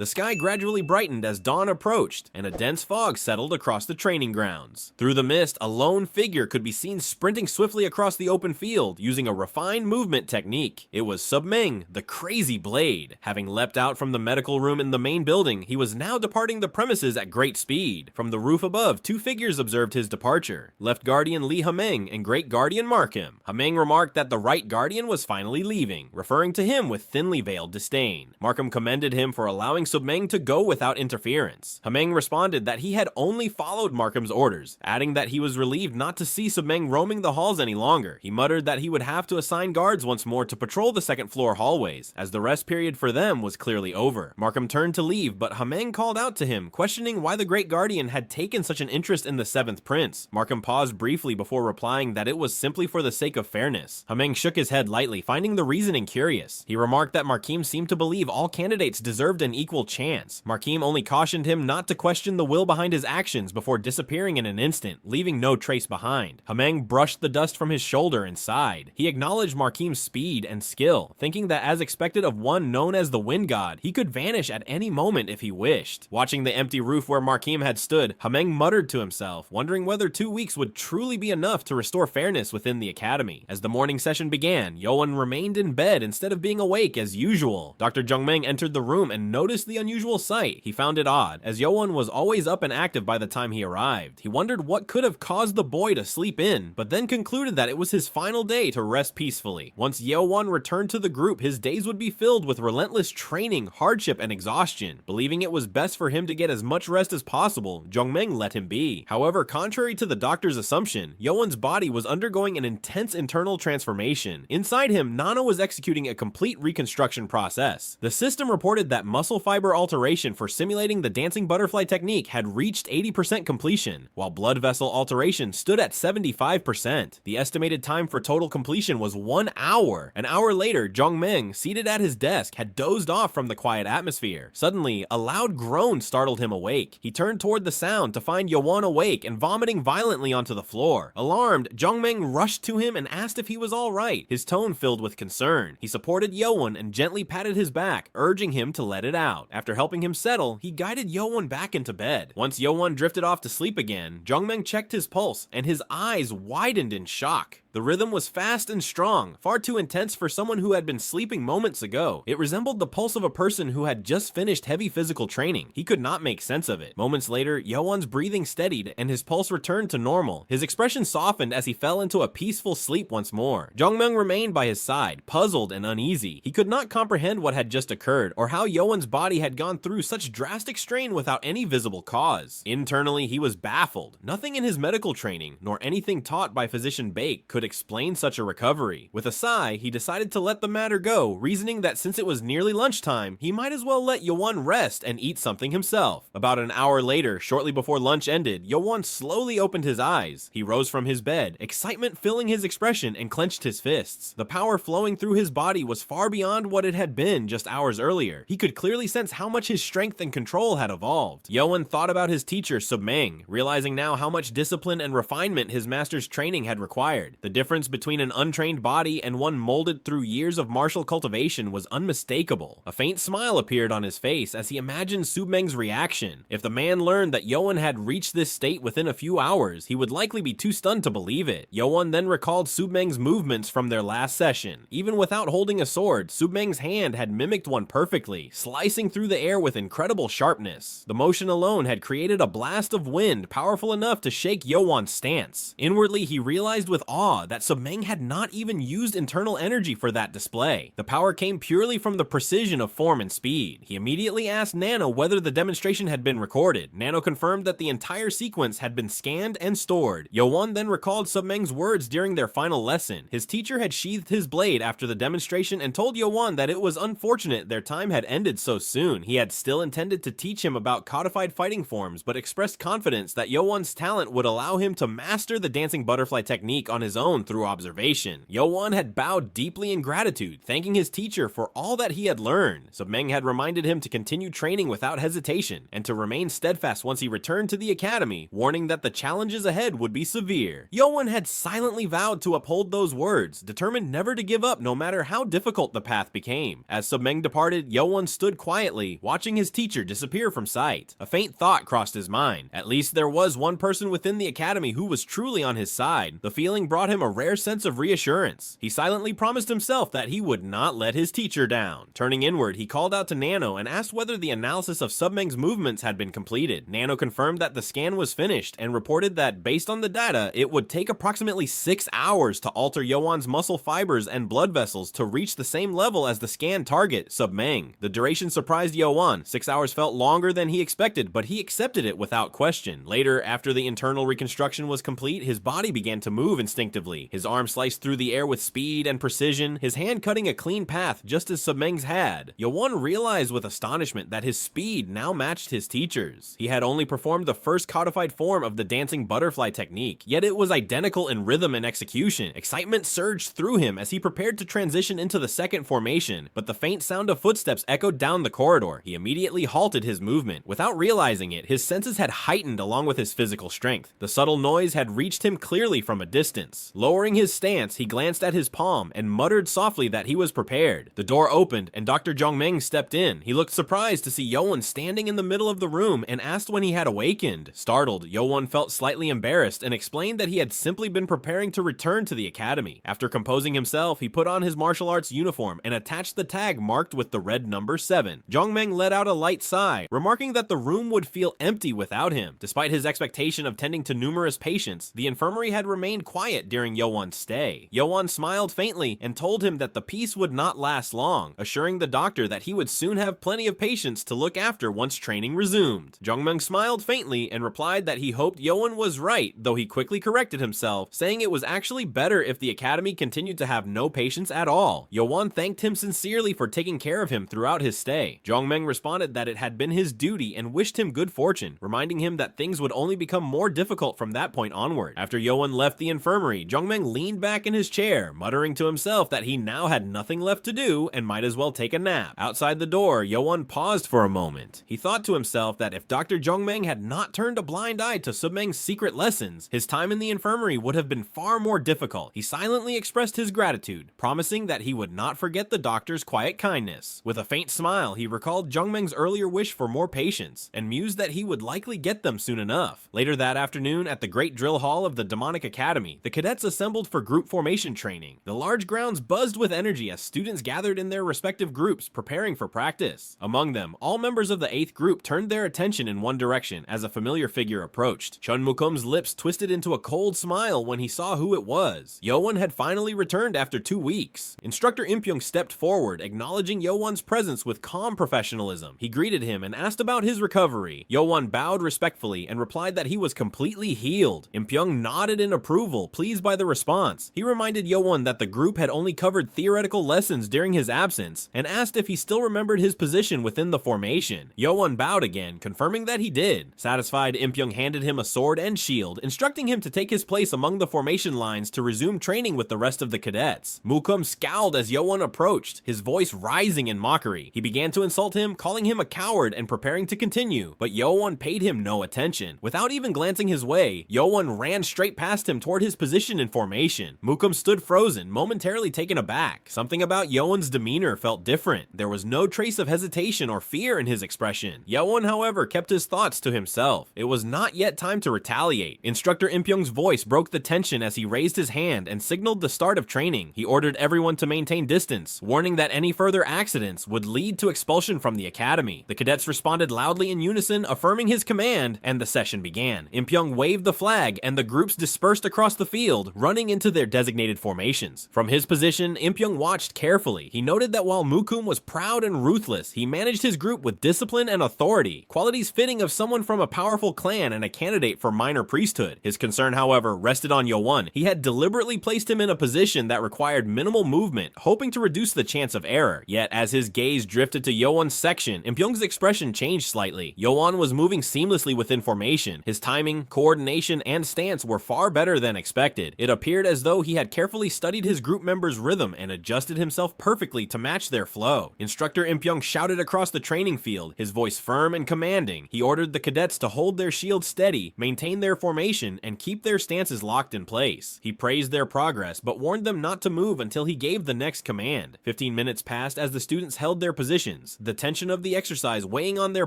The sky gradually brightened as dawn approached, and a dense fog settled across the training grounds. Through the mist, a lone figure could be seen sprinting swiftly across the open field, using a refined movement technique. It was Submeng, the Crazy Blade. Having leapt out from the medical room in the main building, he was now departing the premises at great speed. From the roof above, two figures observed his departure: Left Guardian Lee Hameng and Great Guardian Markham. Hameng remarked that the Right Guardian was finally leaving, referring to him with thinly veiled disdain. Markham commended him for allowing Submeng to go without interference. Hameng responded that he had only followed Markham's orders, adding that he was relieved not to see Submeng roaming the halls any longer. He muttered that he would have to assign guards once more to patrol the second floor hallways, as the rest period for them was clearly over. Markham turned to leave, but Hameng called out to him, questioning why the Great Guardian had taken such an interest in the Seventh Prince. Markham paused briefly before replying that it was simply for the sake of fairness. Hameng shook his head lightly, finding the reasoning curious. He remarked that Markham seemed to believe all candidates deserved an equal chance. Markham only cautioned him not to question the will behind his actions before disappearing in an instant, leaving no trace behind. Hameng brushed the dust from his shoulder and sighed. He acknowledged Markham's speed and skill, thinking that as expected of one known as the Wind God, he could vanish at any moment if he wished. Watching the empty roof where Markham had stood, Hameng muttered to himself, wondering whether 2 weeks would truly be enough to restore fairness within the academy. As the morning session began, Yeowun remained in bed instead of being awake as usual. Dr. Jungmeng entered the room and noticed the unusual sight. He found it odd, as Yeowun was always up and active by the time he arrived. He wondered what could have caused the boy to sleep in, but then concluded that it was his final day to rest peacefully. Once Yeowun returned to the group, his days would be filled with relentless training, hardship, and exhaustion. Believing it was best for him to get as much rest as possible, Jungmeng let him be. However, contrary to the doctor's assumption, Yeowun's body was undergoing an intense internal transformation. Inside him, Nano was executing a complete reconstruction process. The system reported that muscle fiber alteration for simulating the dancing butterfly technique had reached 80% completion, while blood vessel alteration stood at 75%. The estimated time for total completion was 1 hour. An hour later, Jungmeng, seated at his desk, had dozed off from the quiet atmosphere. Suddenly, a loud groan startled him awake. He turned toward the sound to find Yeowun awake and vomiting violently onto the floor. Alarmed, Jungmeng rushed to him and asked if he was all right, his tone filled with concern. He supported Yeowun and gently patted his back, urging him to let it out. After helping him settle, he guided Yeowun back into bed. Once Yeowun drifted off to sleep again, Jungmeng checked his pulse, and his eyes widened in shock. The rhythm was fast and strong, far too intense for someone who had been sleeping moments ago. It resembled the pulse of a person who had just finished heavy physical training. He could not make sense of it. Moments later, Yeowun's breathing steadied and his pulse returned to normal. His expression softened as he fell into a peaceful sleep once more. Jungmeng remained by his side, puzzled and uneasy. He could not comprehend what had just occurred or how Yeowun's body had gone through such drastic strain without any visible cause. Internally, he was baffled. Nothing in his medical training, nor anything taught by physician Bake, could explain such a recovery. With a sigh, he decided to let the matter go, reasoning that since it was nearly lunchtime, he might as well let Yeowun rest and eat something himself. About an hour later, shortly before lunch ended, Yeowun slowly opened his eyes. He rose from his bed, excitement filling his expression, and clenched his fists. The power flowing through his body was far beyond what it had been just hours earlier. He could clearly sense how much his strength and control had evolved. Yeowun thought about his teacher, Submeng, realizing now how much discipline and refinement his master's training had required. The difference between an untrained body and one molded through years of martial cultivation was unmistakable. A faint smile appeared on his face as he imagined Submeng's reaction. If the man learned that Yeowun had reached this state within a few hours, he would likely be too stunned to believe it. Yeowun then recalled Submeng's movements from their last session. Even without holding a sword, Submeng's hand had mimicked one perfectly, slicing through the air with incredible sharpness. The motion alone had created a blast of wind powerful enough to shake Yeowun's stance. Inwardly, he realized with awe that Submeng had not even used internal energy for that display. The power came purely from the precision of form and speed. He immediately asked Nano whether the demonstration had been recorded. Nano confirmed that the entire sequence had been scanned and stored. Yeowun then recalled Submeng's words during their final lesson. His teacher had sheathed his blade after the demonstration and told Yeowun that it was unfortunate their time had ended so soon. He had still intended to teach him about codified fighting forms, but expressed confidence that Yeowun's talent would allow him to master the dancing butterfly technique on his own through observation. Yeowun had bowed deeply in gratitude, thanking his teacher for all that he had learned. Submeng had reminded him to continue training without hesitation, and to remain steadfast once he returned to the academy, warning that the challenges ahead would be severe. Yeowun had silently vowed to uphold those words, determined never to give up no matter how difficult the path became. As Submeng departed, Yeowun stood quietly quietly, watching his teacher disappear from sight. A faint thought crossed his mind. At least there was one person within the academy who was truly on his side. The feeling brought him a rare sense of reassurance. He silently promised himself that he would not let his teacher down. Turning inward, he called out to Nano and asked whether the analysis of Submeng's movements had been completed. Nano confirmed that the scan was finished and reported that, based on the data, it would take approximately 6 hours to alter Yeowun's muscle fibers and blood vessels to reach the same level as the scan target, Submeng. The duration surprised Yeowun. 6 hours felt longer than he expected, but he accepted it without question. Later, after the internal reconstruction was complete, his body began to move instinctively. His arm sliced through the air with speed and precision, his hand cutting a clean path just as Submeng's had. Yeowun realized with astonishment that his speed now matched his teacher's. He had only performed the first codified form of the dancing butterfly technique, yet it was identical in rhythm and execution. Excitement surged through him as he prepared to transition into the second formation, but the faint sound of footsteps echoed down the corridor. He immediately halted his movement. Without realizing it, his senses had heightened along with his physical strength. The subtle noise had reached him clearly from a distance. Lowering his stance, he glanced at his palm and muttered softly that he was prepared. The door opened and Dr. Jongmeng stepped in. He looked surprised to see Yeowun standing in the middle of the room and asked when he had awakened. Startled, Yeowun felt slightly embarrassed and explained that he had simply been preparing to return to the academy. After composing himself, he put on his martial arts uniform and attached the tag marked with the red number 7. Jongmeng let out a light sigh, remarking that the room would feel empty without him. Despite his expectation of tending to numerous patients, the infirmary had remained quiet during Yeowun's stay. Yeowun smiled faintly and told him that the peace would not last long, assuring the doctor that he would soon have plenty of patients to look after once training resumed. Jongmeng smiled faintly and replied that he hoped Yeowun was right, though he quickly corrected himself, saying it was actually better if the academy continued to have no patients at all. Yeowun thanked him sincerely for taking care of him throughout his stay. Jongmeng responded that it had been his duty and wished him good fortune, reminding him that things would only become more difficult from that point onward. After Yeowun left the infirmary, Jongmeng leaned back in his chair, muttering to himself that he now had nothing left to do and might as well take a nap. Outside the door, Yeowun paused for a moment. He thought to himself that if Dr. Jongmeng had not turned a blind eye to Submeng's secret lessons, his time in the infirmary would have been far more difficult. He silently expressed his gratitude, promising that he would not forget the doctor's quiet kindness. With a faint smile, he recalled Jongmeng's earlier wish for more patience, and mused that he would likely get them soon enough. Later that afternoon, at the Great Drill Hall of the Demonic Academy, the cadets assembled for group formation training. The large grounds buzzed with energy as students gathered in their respective groups, preparing for practice. Among them, all members of the 8th group turned their attention in one direction as a familiar figure approached. Chun Mukum's lips twisted into a cold smile when he saw who it was. Yeowun had finally returned after 2 weeks. Instructor Impyong stepped forward, acknowledging Yeowun's presence with calm professionalism. He greeted him and asked about his recovery. Yeowun bowed respectfully and replied that he was completely healed. Impyong nodded in approval, pleased by the response. He reminded Yeowun that the group had only covered theoretical lessons during his absence, and asked if he still remembered his position within the formation. Yeowun bowed again, confirming that he did. Satisfied, Impyong handed him a sword and shield, instructing him to take his place among the formation lines to resume training with the rest of the cadets. Mukum scowled as Yeowun approached, his voice rising in mockery. He began to insult him, calling him a coward and preparing to continue, but Yeowun paid him no attention. Without even glancing his way, Yeowun ran straight past him toward his position in formation. Mukum stood frozen, momentarily taken aback. Something about Yeowun's demeanor felt different. There was no trace of hesitation or fear in his expression. Yeowun, however, kept his thoughts to himself. It was not yet time to retaliate. Instructor Impyong's voice broke the tension as he raised his hand and signaled the start of training. He ordered everyone to maintain distance, warning that any further accidents would lead to expulsion from the academy. The cadets responded loudly in unison, affirming his command, and the session began. Impyong waved the flag, and the groups dispersed across the field, running into their designated formations. From his position, Impyong watched carefully. He noted that while Mukum was proud and ruthless, he managed his group with discipline and authority, qualities fitting of someone from a powerful clan and a candidate for minor priesthood. His concern, however, rested on Yeowun. He had deliberately placed him in a position that required minimal movement, hoping to reduce the chance of error. Yet, as his gaze drifted to Yeowun's section, Impyong's expression changed slightly. Yeowun was moving seamlessly within formation. His timing, coordination, and stance were far better than expected. It appeared as though he had carefully studied his group members' rhythm and adjusted himself perfectly to match their flow. Instructor Impyong shouted across the training field, his voice firm and commanding. He ordered the cadets to hold their shields steady, maintain their formation, and keep their stances locked in place. He praised their progress, but warned them not to move until he gave the next command. 15 minutes passed as the students held their positions. the tension of the exercise weighing on their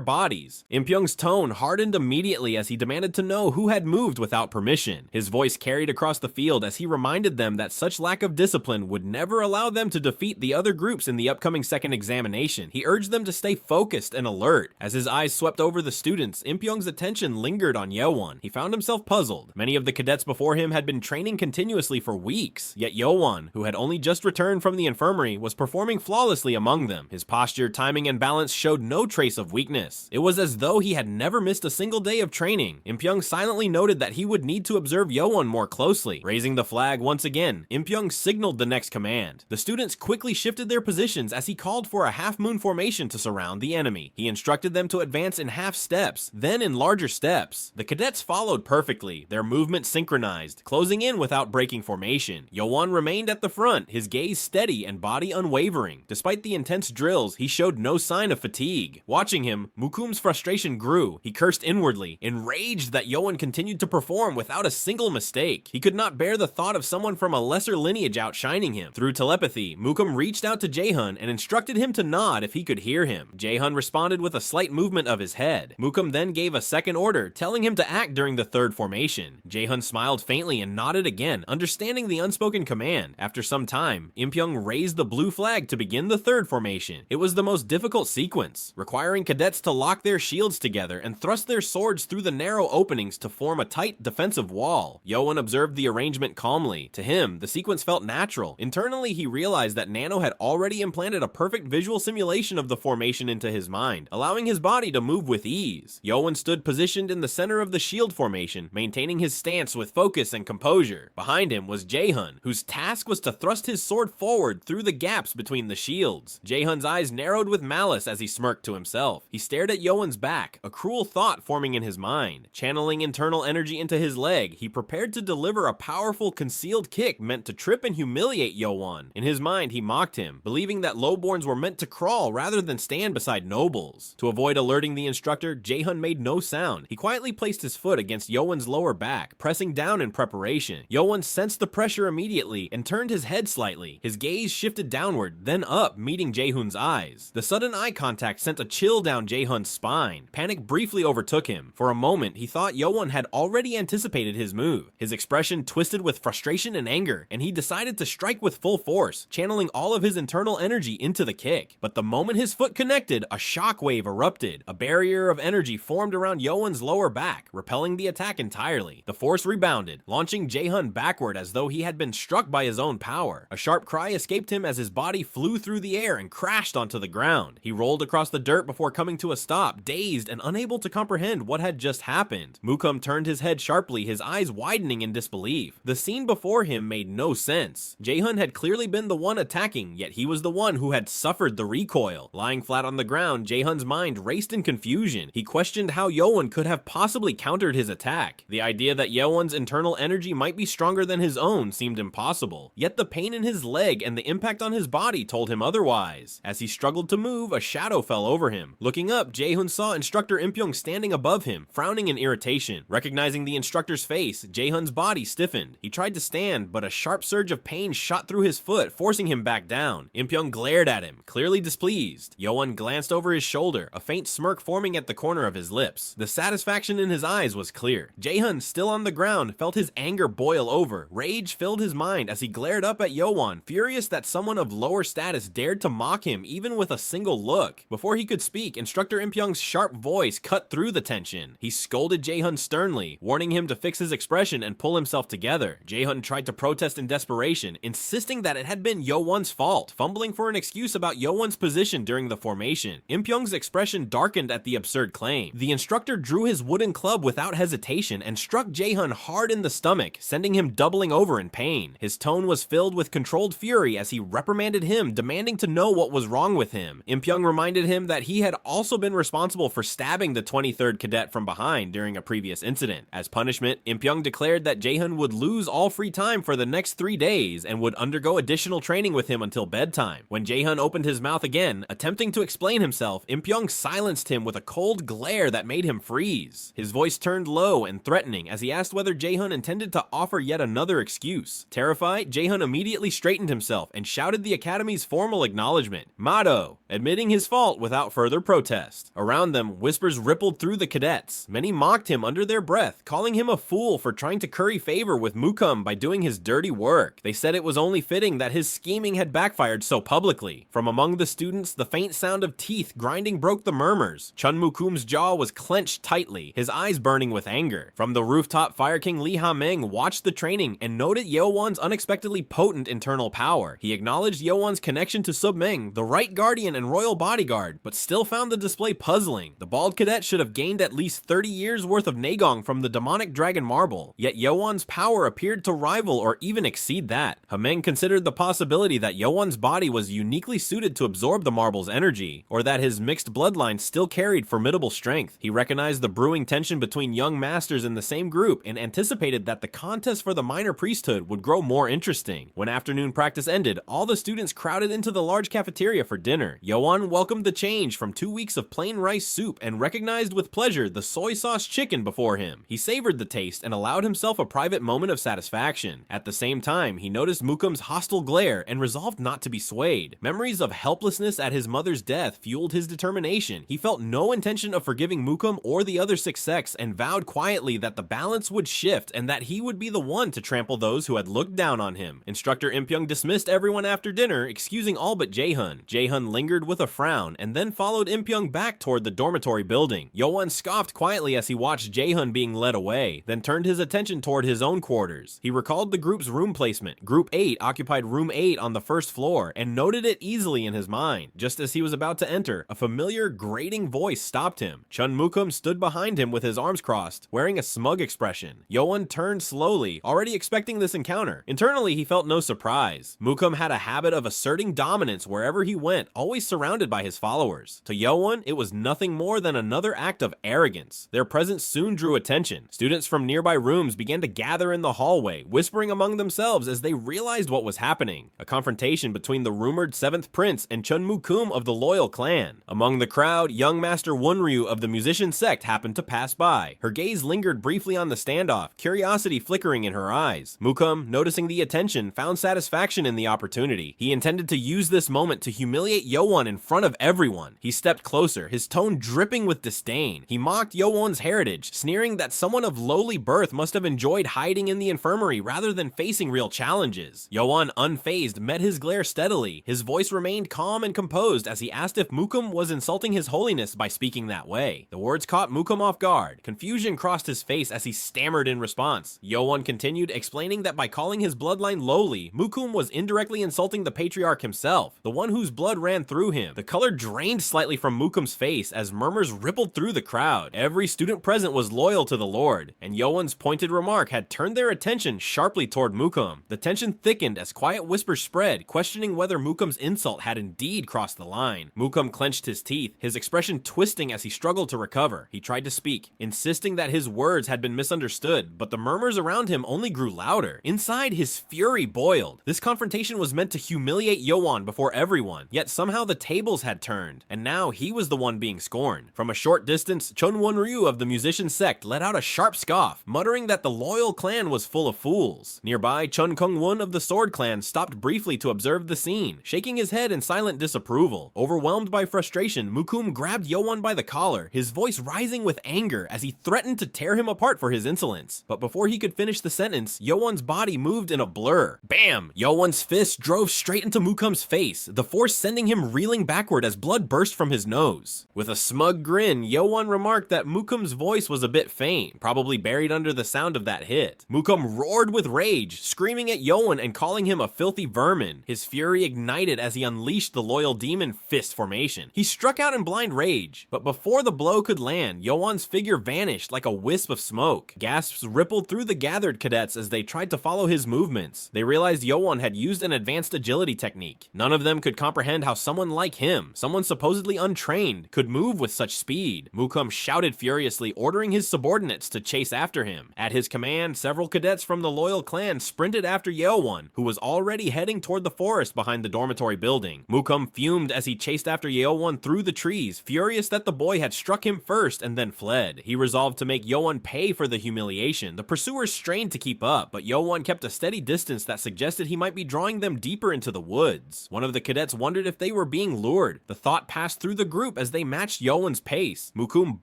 bodies. Impyung's tone hardened immediately as he demanded to know who had moved without permission. His voice carried across the field as he reminded them that such lack of discipline would never allow them to defeat the other groups in the upcoming second examination. He urged them to stay focused and alert. As his eyes swept over the students, Impyung's attention lingered on Yeowun. He found himself puzzled. Many of the cadets before him had been training continuously for weeks, yet Yeowun, who had only just returned from the infirmary, was performing flawlessly among them. His posture, timing, and balance showed no trace of weakness. It was as though he had never missed a single day of training. Impyung silently noted that he would need to observe Yeowun more closely. Raising the flag once again, Impyung signaled the next command. The students quickly shifted their positions as he called for a half-moon formation to surround the enemy. He instructed them to advance in half steps, then in larger steps. The cadets followed perfectly, their movement synchronized, closing in without breaking formation. Yeowun remained at the front, his gaze steady and body unwavering. Despite the intense drills, he showed no sign of fatigue. Watching him, Mukum's frustration grew. He cursed inwardly, enraged that Yeowun continued to perform without a single mistake. He could not bear the thought of someone from a lesser lineage outshining him. Through telepathy, Mukum reached out to Jaehun and instructed him to nod if he could hear him. Jaehun responded with a slight movement of his head. Mukum then gave a second order, telling him to act during the third formation. Jaehun smiled faintly and nodded again, understanding the unspoken command. After some time, Impyung raised the blue flag to begin the third formation. It was the most difficult sequence, requiring cadets to lock their shields together and thrust their swords through the narrow openings to form a tight defensive wall. Yeowun observed the arrangement calmly. To him, the sequence felt natural. Internally, he realized that Nano had already implanted a perfect visual simulation of the formation into his mind, allowing his body to move with ease. Yeowun stood positioned in the center of the shield formation, maintaining his stance with focus and composure. Behind him was Jaehun, whose task was to thrust his sword forward through the gaps between the shields. Jaehun's eyes narrowed with malice as he smirked to himself. He stared at Yeowun's back, a cruel thought forming in his mind. Channeling internal energy into his leg, he prepared to deliver a powerful concealed kick meant to trip and humiliate Yeowun. In his mind, he mocked him, believing that lowborns were meant to crawl rather than stand beside nobles. To avoid alerting the instructor, Jaehun made no sound. He quietly placed his foot against Yeowun's lower back, pressing down in preparation. Yeowun sensed the pressure immediately and turned his head slightly. His gaze shifted downward, then up, meeting Jaehun's eyes. The sudden eye contact sent a chill down Jaehun's spine. Panic briefly overtook him. For a moment, he thought Yeowun had already anticipated his move. His expression twisted with frustration and anger, and he decided to strike with full force, channeling all of his internal energy into the kick. But the moment his foot connected, a shockwave erupted. A barrier of energy formed around Yeowun's lower back, repelling the attack entirely. The force rebounded, launching Jaehun backward as though he had been struck by his own power. A sharp cry escaped him as his body flew through the air and crashed onto the ground. He rolled across the dirt before coming to a stop, dazed and unable to comprehend what had just happened. Mukum turned his head sharply, his eyes widening in disbelief. The scene before him made no sense. Jaehun had clearly been the one attacking, yet he was the one who had suffered the recoil. Lying flat on the ground, Jaehun's mind raced in confusion. He questioned how Yeowun could have possibly countered his attack. The idea that Yeowun's internal energy might be stronger than his own seemed impossible. Yet the pain in his leg and the impact on his body told him otherwise. As he struggled to move, a shadow fell over him. Looking up, Jaehun saw instructor Impyung standing above him, frowning in irritation. Recognizing the instructor's face, Jaehun's body stiffened. He tried to stand, but a sharp surge of pain shot through his foot, forcing him back down. Impyung glared at him, clearly displeased. Yeowun glanced over his shoulder, a faint smirk forming at the corner of his lips. The satisfaction in his eyes was clear. Jaehun, still on the ground, felt his anger boil over. Rage filled his mind as he glared up at Yeowun, furious that someone of lower status dared to mock him even with a single look. Before he could speak, Instructor Impyung's sharp voice cut through the tension. He scolded Jaehun sternly, warning him to fix his expression and pull himself together. Jaehun tried to protest in desperation, insisting that it had been Yeowun's fault, fumbling for an excuse about Yeowun's position during the formation. Impyung's expression darkened at the absurd claim. The instructor drew his wooden club without hesitation and struck Jaehun hard in the stomach, sending him doubling over in pain. His tone was filled with controlled fury as he reprimanded him, demanding to know what was wrong with him. Impyung reminded him that he had also been responsible for stabbing the 23rd cadet from behind during a previous incident. As punishment, Impyung declared that Jaehun would lose all free time for the next 3 days and would undergo additional training with him until bedtime. When Jaehun opened his mouth again, attempting to explain himself, Impyung silenced him with a cold glare that made him freeze. His voice turned low and threatening as he asked whether Jaehun intended to offer yet another excuse. Terrified, Jaehun immediately straightened himself and shouted the academy's formal acknowledgement, "Motto," admitting his fault without further protest. Around them, whispers rippled through the cadets. Many mocked him under their breath, calling him a fool for trying to curry favor with Mukum by doing his dirty work. They said it was only fitting that his scheming had backfired so publicly. From among the students, the faint sound of teeth grinding broke the murmurs. Chun Mukum's jaw was clenched tightly, his eyes burning with anger. From the rooftop, Fire King Lee Ha-meng watched the training and noted Yeowon's unexpectedly potent internal power. He acknowledged Yeowon's connection to Sub-meng, the right guardian and royal bodyguard, but still found the display puzzling. The bald cadet should have gained at least 30 years worth of Nagong from the demonic dragon marble, yet Yeowon's power appeared to rival or even exceed that. Ha-meng considered the possibility that Yeowon's body was uniquely suited to absorb the marble's energy, or that his mixed bloodline still carried formidable strength. He recognized the brewing tension between young masters in the same group and anticipated that the contest for the minor priesthood would grow more interesting. When afternoon practice ended, all the students crowded into the large cafeteria for dinner. Yeowon welcomed the change from 2 weeks of plain rice soup and recognized with pleasure the soy sauce chicken before him. He savored the taste and allowed himself a private moment of satisfaction. At the same time, he noticed Mukum's hostile glare and resolved not to be swayed. Memories of helplessness at his mother's death fueled his determination. He felt no intention of forgiving Mukum or the other six sects and vowed quietly that the balance would shift and that he would be the one to trample those who had looked down on him. Instructor Impyung dismissed everyone after dinner, excusing all but Jaehun. Jaehun lingered with a frown and then followed Impyung back toward the dormitory building. Yeowon scoffed quietly as he watched Jaehun being led away, then turned his attention toward his own quarters. He recalled the group's room placement. Group 8 occupied room 8 on the first floor and noted it easily in his mind. Just as he was about to enter, a familiar, grating voice stopped him. Chun Mukum stood behind him with his arms crossed, wearing a smug expression. Yeowon turned slowly, already expecting this encounter. Internally, he felt no surprise. Mukum had a habit of asserting dominance wherever he went, always surrounded by his followers. To Yeowon, it was nothing more than another act of arrogance. Their presence soon drew attention. Students from nearby rooms began to gather in the hallway, whispering among themselves as they realized what was happening. A confrontation between the rumored 7th Prince and Chun Mukum of the loyal clan. Among the crowd, young Master Wonryu of the musician sect happened to pass by. Her gaze lingered briefly on the standoff, curiosity flickering in her eyes. Mukum, noticing the attention, found satisfaction in the opportunity. He intended to use this moment to humiliate Yeowon in front of everyone. He stepped closer, his tone dripping with disdain. He mocked Yeowon's heritage, sneering that someone of lowly birth must have enjoyed hiding in the infirmary rather than facing real challenges. Yeowon, unfazed, met his glare steadily. His voice remained calm and composed as he asked if Mukum was insulting his holiness by speaking that way. The words caught Mukum off guard. Confusion crossed his face as he stammered in response. Yeowon continued, explaining that by calling his bloodline lowly, Mukum was indirectly insulting the patriarch himself, the one whose blood ran through him. The color drained slightly from Mukum's face as murmurs rippled through the crowd. Every student present was loyal to the Lord, and Yeowon's pointed remark had turned their attention sharply toward Mukum. The tension thickened as quiet whispers spread, questioning whether Mukum's insult had indeed crossed the line. Mukum clenched his teeth, his expression twisting as he struggled to recover. He tried to speak, insisting that his words had been misunderstood, but the murmurs around him only grew louder. Inside, his fury boiled. This confrontation was meant to humiliate Yeowon before everyone, yet somehow the tables had turned, and now he was the one being scorned. From a short distance, Chun Won-ryu of the musician sect let out a sharp scoff, muttering that the loyal clan was full of fools. Nearby, Chun Kung-won of the sword clan stopped briefly to observe the scene, shaking his head in silent disapproval. Overwhelmed by frustration, Mukum grabbed Yeowon by the collar, his voice rising with anger as he threatened to tear him apart for his insolence. But before he could finish the sentence, Yeowon's body moved in a blur. Bam! Yeowon's fist drove straight into Mukum's face, the force sending him reeling backward as blood burst from his nose. With a smug grin, Yeowon remarked that Mukum's voice was a bit faint, probably buried under the sound of that hit. Mukum roared with rage, screaming at Yeowon and calling him a filthy vermin. His fury ignited as he unleashed the loyal demon fist formation. He struck out in blind rage, but before the blow could land, Yeowon's figure vanished like a wisp of smoke. Gasps rippled through the gathered cadets as they tried to follow his movements. They realized Yeowon had used an advanced agility technique. None of them could comprehend how someone like him, someone supposedly untrained, could move with such speed. Mukum shouted furiously, ordering his subordinates to chase after him. At his command, several cadets from the loyal clan sprinted after Yeowon, who was already heading toward the forest behind the dormitory building. Mukum fumed as he chased after Yeowon through the trees, furious that the boy had struck him first and then fled. He resolved to make Yeowon pay for the humiliation. The pursuers strained to keep up, but Yeowon kept a steady distance that suggested he might be drawing them deeper into the woods. One of the cadets wondered if they were being being lured. The thought passed through the group as they matched Yeowun's pace. Mukum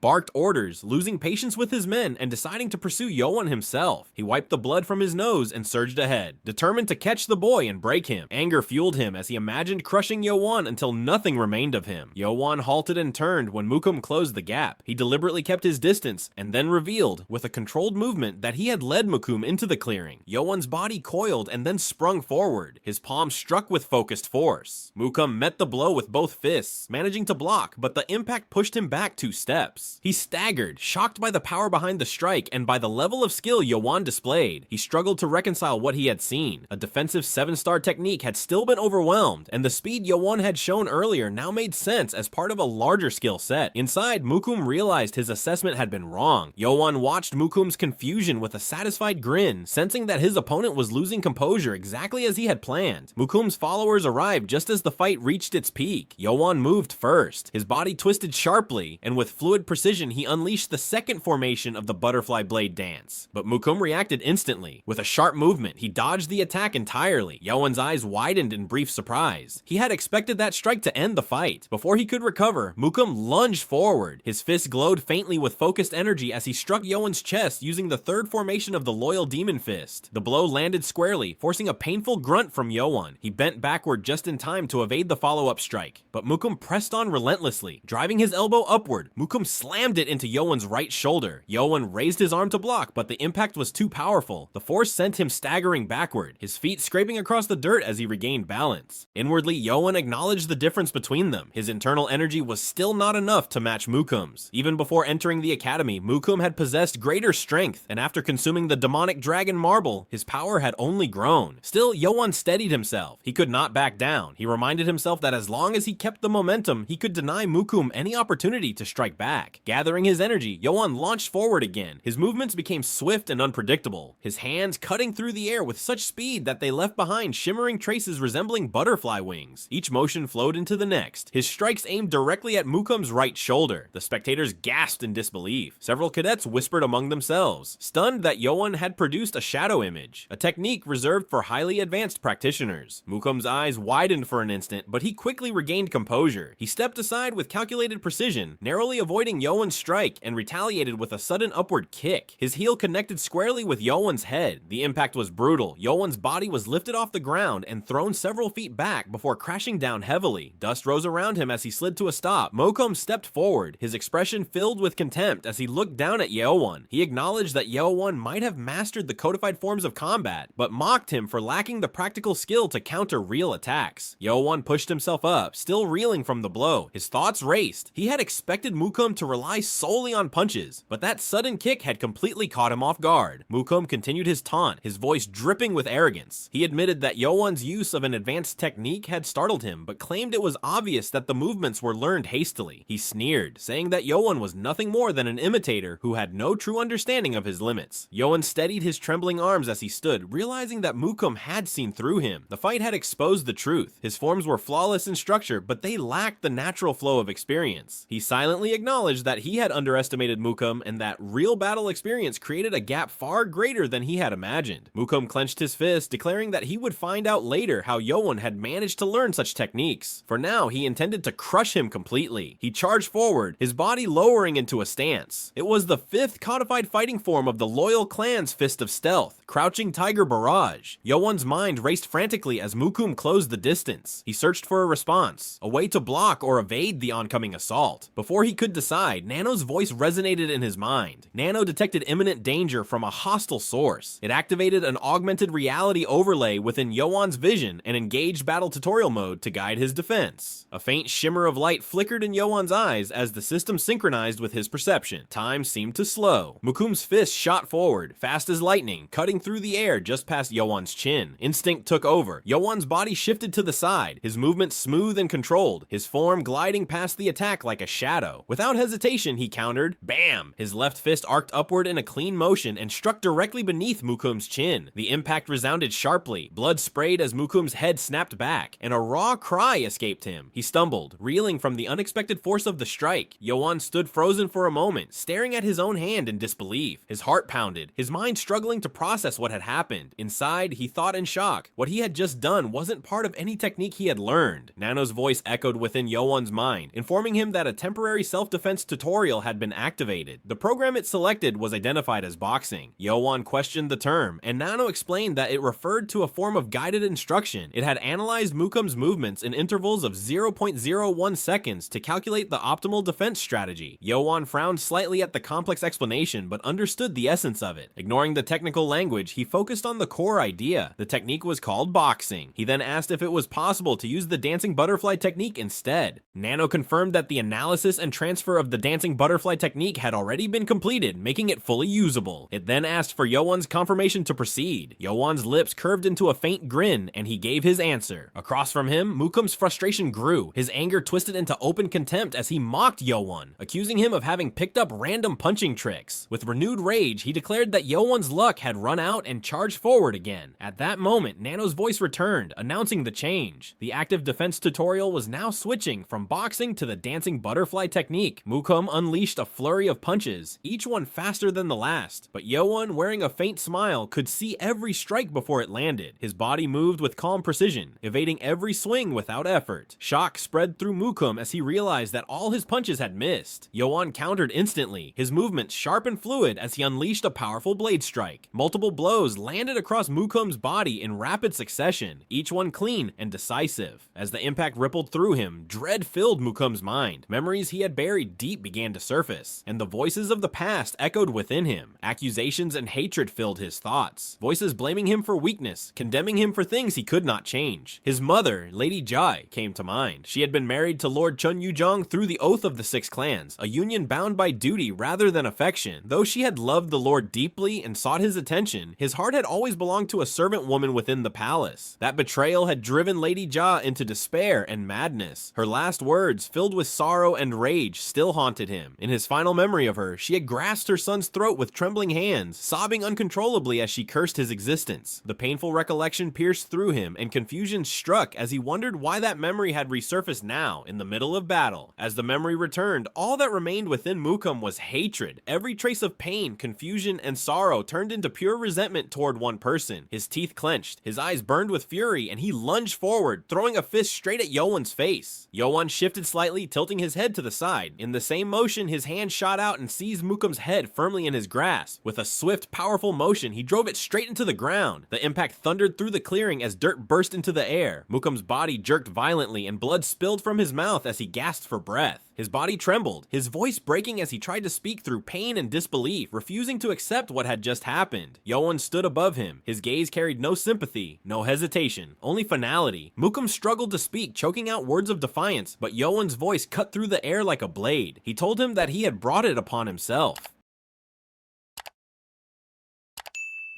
barked orders, losing patience with his men and deciding to pursue Yeowun himself. He wiped the blood from his nose and surged ahead, determined to catch the boy and break him. Anger fueled him as he imagined crushing Yeowun until nothing remained of him. Yeowun halted and turned when Mukum closed the gap. He deliberately kept his distance and then revealed, with a controlled movement, that he had led Mukum into the clearing. Yeowun's body coiled and then sprung forward. His palm struck with focused force. Mukum met the blow with both fists, managing to block, but the impact pushed him back 2 steps. He staggered, shocked by the power behind the strike and by the level of skill Yeowun displayed. He struggled to reconcile what he had seen. A defensive 7-star technique had still been overwhelmed, and the speed Yeowun had shown earlier now made sense as part of a larger skill set. Inside, Mukum realized his assessment had been wrong. Yeowun watched Mukum's confusion with a satisfied grin, sensing that his opponent was losing composure exactly as he had planned. Mukum's followers arrived just as the fight reached its peak. Yeowun moved first. His body twisted sharply, and with fluid precision he unleashed the second formation of the butterfly blade dance. But Mukum reacted instantly. With a sharp movement, he dodged the attack entirely. Yeowun's eyes widened in brief surprise. He had expected that strike to end the fight. Before he could recover, Mukum lunged forward. His fist glowed faintly with focused energy as he struck Yeowun's chest using the third formation of the Loyal Demon Fist. The blow landed squarely, forcing a painful grunt from Yeowun. He bent backward just in time to evade the follow-up strike, but Mukum pressed on relentlessly. Driving his elbow upward, Mukum slammed it into Yeowun's right shoulder. Yeowun raised his arm to block, but the impact was too powerful. The force sent him staggering backward, his feet scraping across the dirt as he regained balance. Inwardly, Yeowun acknowledged the difference between them. His internal energy was still not enough to match Mukum's. Even before entering the academy, Mukum had possessed greater strength, and after consuming the demonic dragon marble, his power had only grown. Still, Yeowun steadied himself. He could not back down. He reminded himself that as long as he kept the momentum, he could deny Mukum any opportunity to strike back. Gathering his energy, Yeowun launched forward again. His movements became swift and unpredictable, his hands cutting through the air with such speed that they left behind shimmering traces resembling butterfly wings. Each motion flowed into the next. His strikes aimed directly at Mukum's right shoulder. The spectators gasped in disbelief. Several cadets whispered among themselves, stunned that Yeowun had produced a shadow image, a technique reserved for highly advanced practitioners. Mukum's eyes widened for an instant, but he quickly regained composure. He stepped aside with calculated precision, narrowly avoiding Yeowun's strike, and retaliated with a sudden upward kick. His heel connected squarely with Yeowun's head. The impact was brutal. Yeowun's body was lifted off the ground and thrown several feet back before crashing down heavily. Dust rose around him as he slid to a stop. Mukum stepped forward, his expression filled with contempt as he looked down at Yeowun. He acknowledged that Yeowun might have mastered the codified forms of combat, but mocked him for lacking the practical skill to counter real attacks. Yeowun pushed himself up, still reeling from the blow. His thoughts raced. He had expected Mukum to rely solely on punches, but that sudden kick had completely caught him off guard. Mukum continued his taunt, his voice dripping with arrogance. He admitted that Yeowun's use of an advanced technique had startled him, but claimed it was obvious that the movements were learned hastily. He sneered, saying that Yeowun was nothing more than an imitator who had no true understanding of his limits. Yeowun steadied his trembling arms as he stood, realizing that Mukum had seen through him. The fight had exposed the truth. His forms were flawless in structure, but they lacked the natural flow of experience. He silently acknowledged that he had underestimated Mukum and that real battle experience created a gap far greater than he had imagined. Mukum clenched his fist, declaring that he would find out later how Yeowun had managed to learn such techniques. For now, he intended to crush him completely. He charged forward, his body lowering into a stance. It was the 5th codified fighting form of the Loyal Clan's Fist of Stealth, Crouching Tiger Barrage. Yeowun's mind raced frantically as Mukum closed the distance. He searched for a response, a way to block or evade the oncoming assault. Before he could decide, Nano's voice resonated in his mind. Nano detected imminent danger from a hostile source. It activated an augmented reality overlay within Yeowun's vision and engaged battle tutorial mode to guide his defense. A faint shimmer of light flickered in Yeowun's eyes as the system synchronized with his perception. Time seemed to slow. Mukum's fist shot forward, fast as lightning, cutting through the air just past Yeowun's chin. Instinct took over. Yeowun's body shifted to the side, his movement smooth and controlled, his form gliding past the attack like a shadow. Without hesitation, he countered. Bam! His left fist arced upward in a clean motion and struck directly beneath Mukum's chin. The impact resounded sharply. Blood sprayed as Mukum's head snapped back, and a raw cry escaped him. He stumbled, reeling from the unexpected force of the strike. Yeowun stood frozen for a moment, staring at his own hand in disbelief. His heart pounded, his mind struggling to process what had happened. Inside, he thought in shock. What he had just done wasn't part of any technique he had learned. Nano's voice echoed within Yeowun's mind, informing him that a temporary self-defense tutorial had been activated. The program it selected was identified as boxing. Yeowun questioned the term, and Nano explained that it referred to a form of guided instruction. It had analyzed Mukum's movements in intervals of 0.01 seconds to calculate the optimal defense strategy. Yeowun frowned slightly at the complex explanation, but understood the essence of it. Ignoring the technical language, he focused on the core idea. The technique was called boxing. He then asked if it was possible to use the dancing butterfly technique instead. Nano confirmed that the analysis and transfer of the dancing butterfly technique had already been completed, making it fully usable. It then asked for Yeowun's confirmation to proceed. Yeowun's lips curved into a faint grin, and he gave his answer. Across from him, Mukum's frustration grew. His anger twisted into open contempt as he mocked Yeowun, accusing him of having picked up random punching tricks. With renewed rage, he declared that Yeowun's luck had run out and charged forward again. At that moment, Nano's voice returned, announcing the change. The active defense tutorial was now switching from boxing to the dancing butterfly technique. Mukum unleashed a flurry of punches, each one faster than the last, but Yeowun, wearing a faint smile, could see every strike before it landed. His body moved with calm precision, evading every swing without effort. Shock spread through Mukum as he realized that all his punches had missed. Yeowun countered instantly, his movements sharp and fluid as he unleashed a powerful blade strike. Multiple blows landed across Mukum's body in rapid succession, each one clean and decisive. As the impact rippled through him, dread filled Mukum's mind. Memories he had buried deep began to surface, and the voices of the past echoed within him. Accusations and hatred filled his thoughts. Voices blaming him for weakness, condemning him for things he could not change. His mother, Lady Jai, came to mind. She had been married to Lord Cheon Yeowun through the Oath of the Six Clans, a union bound by duty rather than affection. Though she had loved the Lord deeply and sought his attention, his heart had always belonged to a servant woman within the palace. That betrayal had driven Lady Jai into despair and madness. Her last words, filled with sorrow and rage, still haunted him. In his final memory of her, she had grasped her son's throat with trembling hands, sobbing uncontrollably as she cursed his existence. The painful recollection pierced through him, and confusion struck as he wondered why that memory had resurfaced now, in the middle of battle. As the memory returned, all that remained within Mukum was hatred. Every trace of pain, confusion, and sorrow turned into pure resentment toward one person. His teeth clenched, his eyes burned with fury, and he lunged forward, throwing a fist straight at Yeowun's face. Yeowun shifted slightly, tilting his head to the side. In the same motion, his hand shot out and seized Mukum's head firmly in his grasp. With a swift, powerful motion, he drove it straight into the ground. The impact thundered through the clearing as dirt burst into the air. Mukum's body jerked violently, and blood spilled from his mouth as he gasped for breath. His body trembled, his voice breaking as he tried to speak through pain and disbelief, refusing to accept what had just happened. Yeowun stood above him. His gaze carried no sympathy, no hesitation, only finality. Mukum struggled to speak, choking out words of defiance, but Yeowun's voice cut through the air like a blade. He told him that he had brought it upon himself.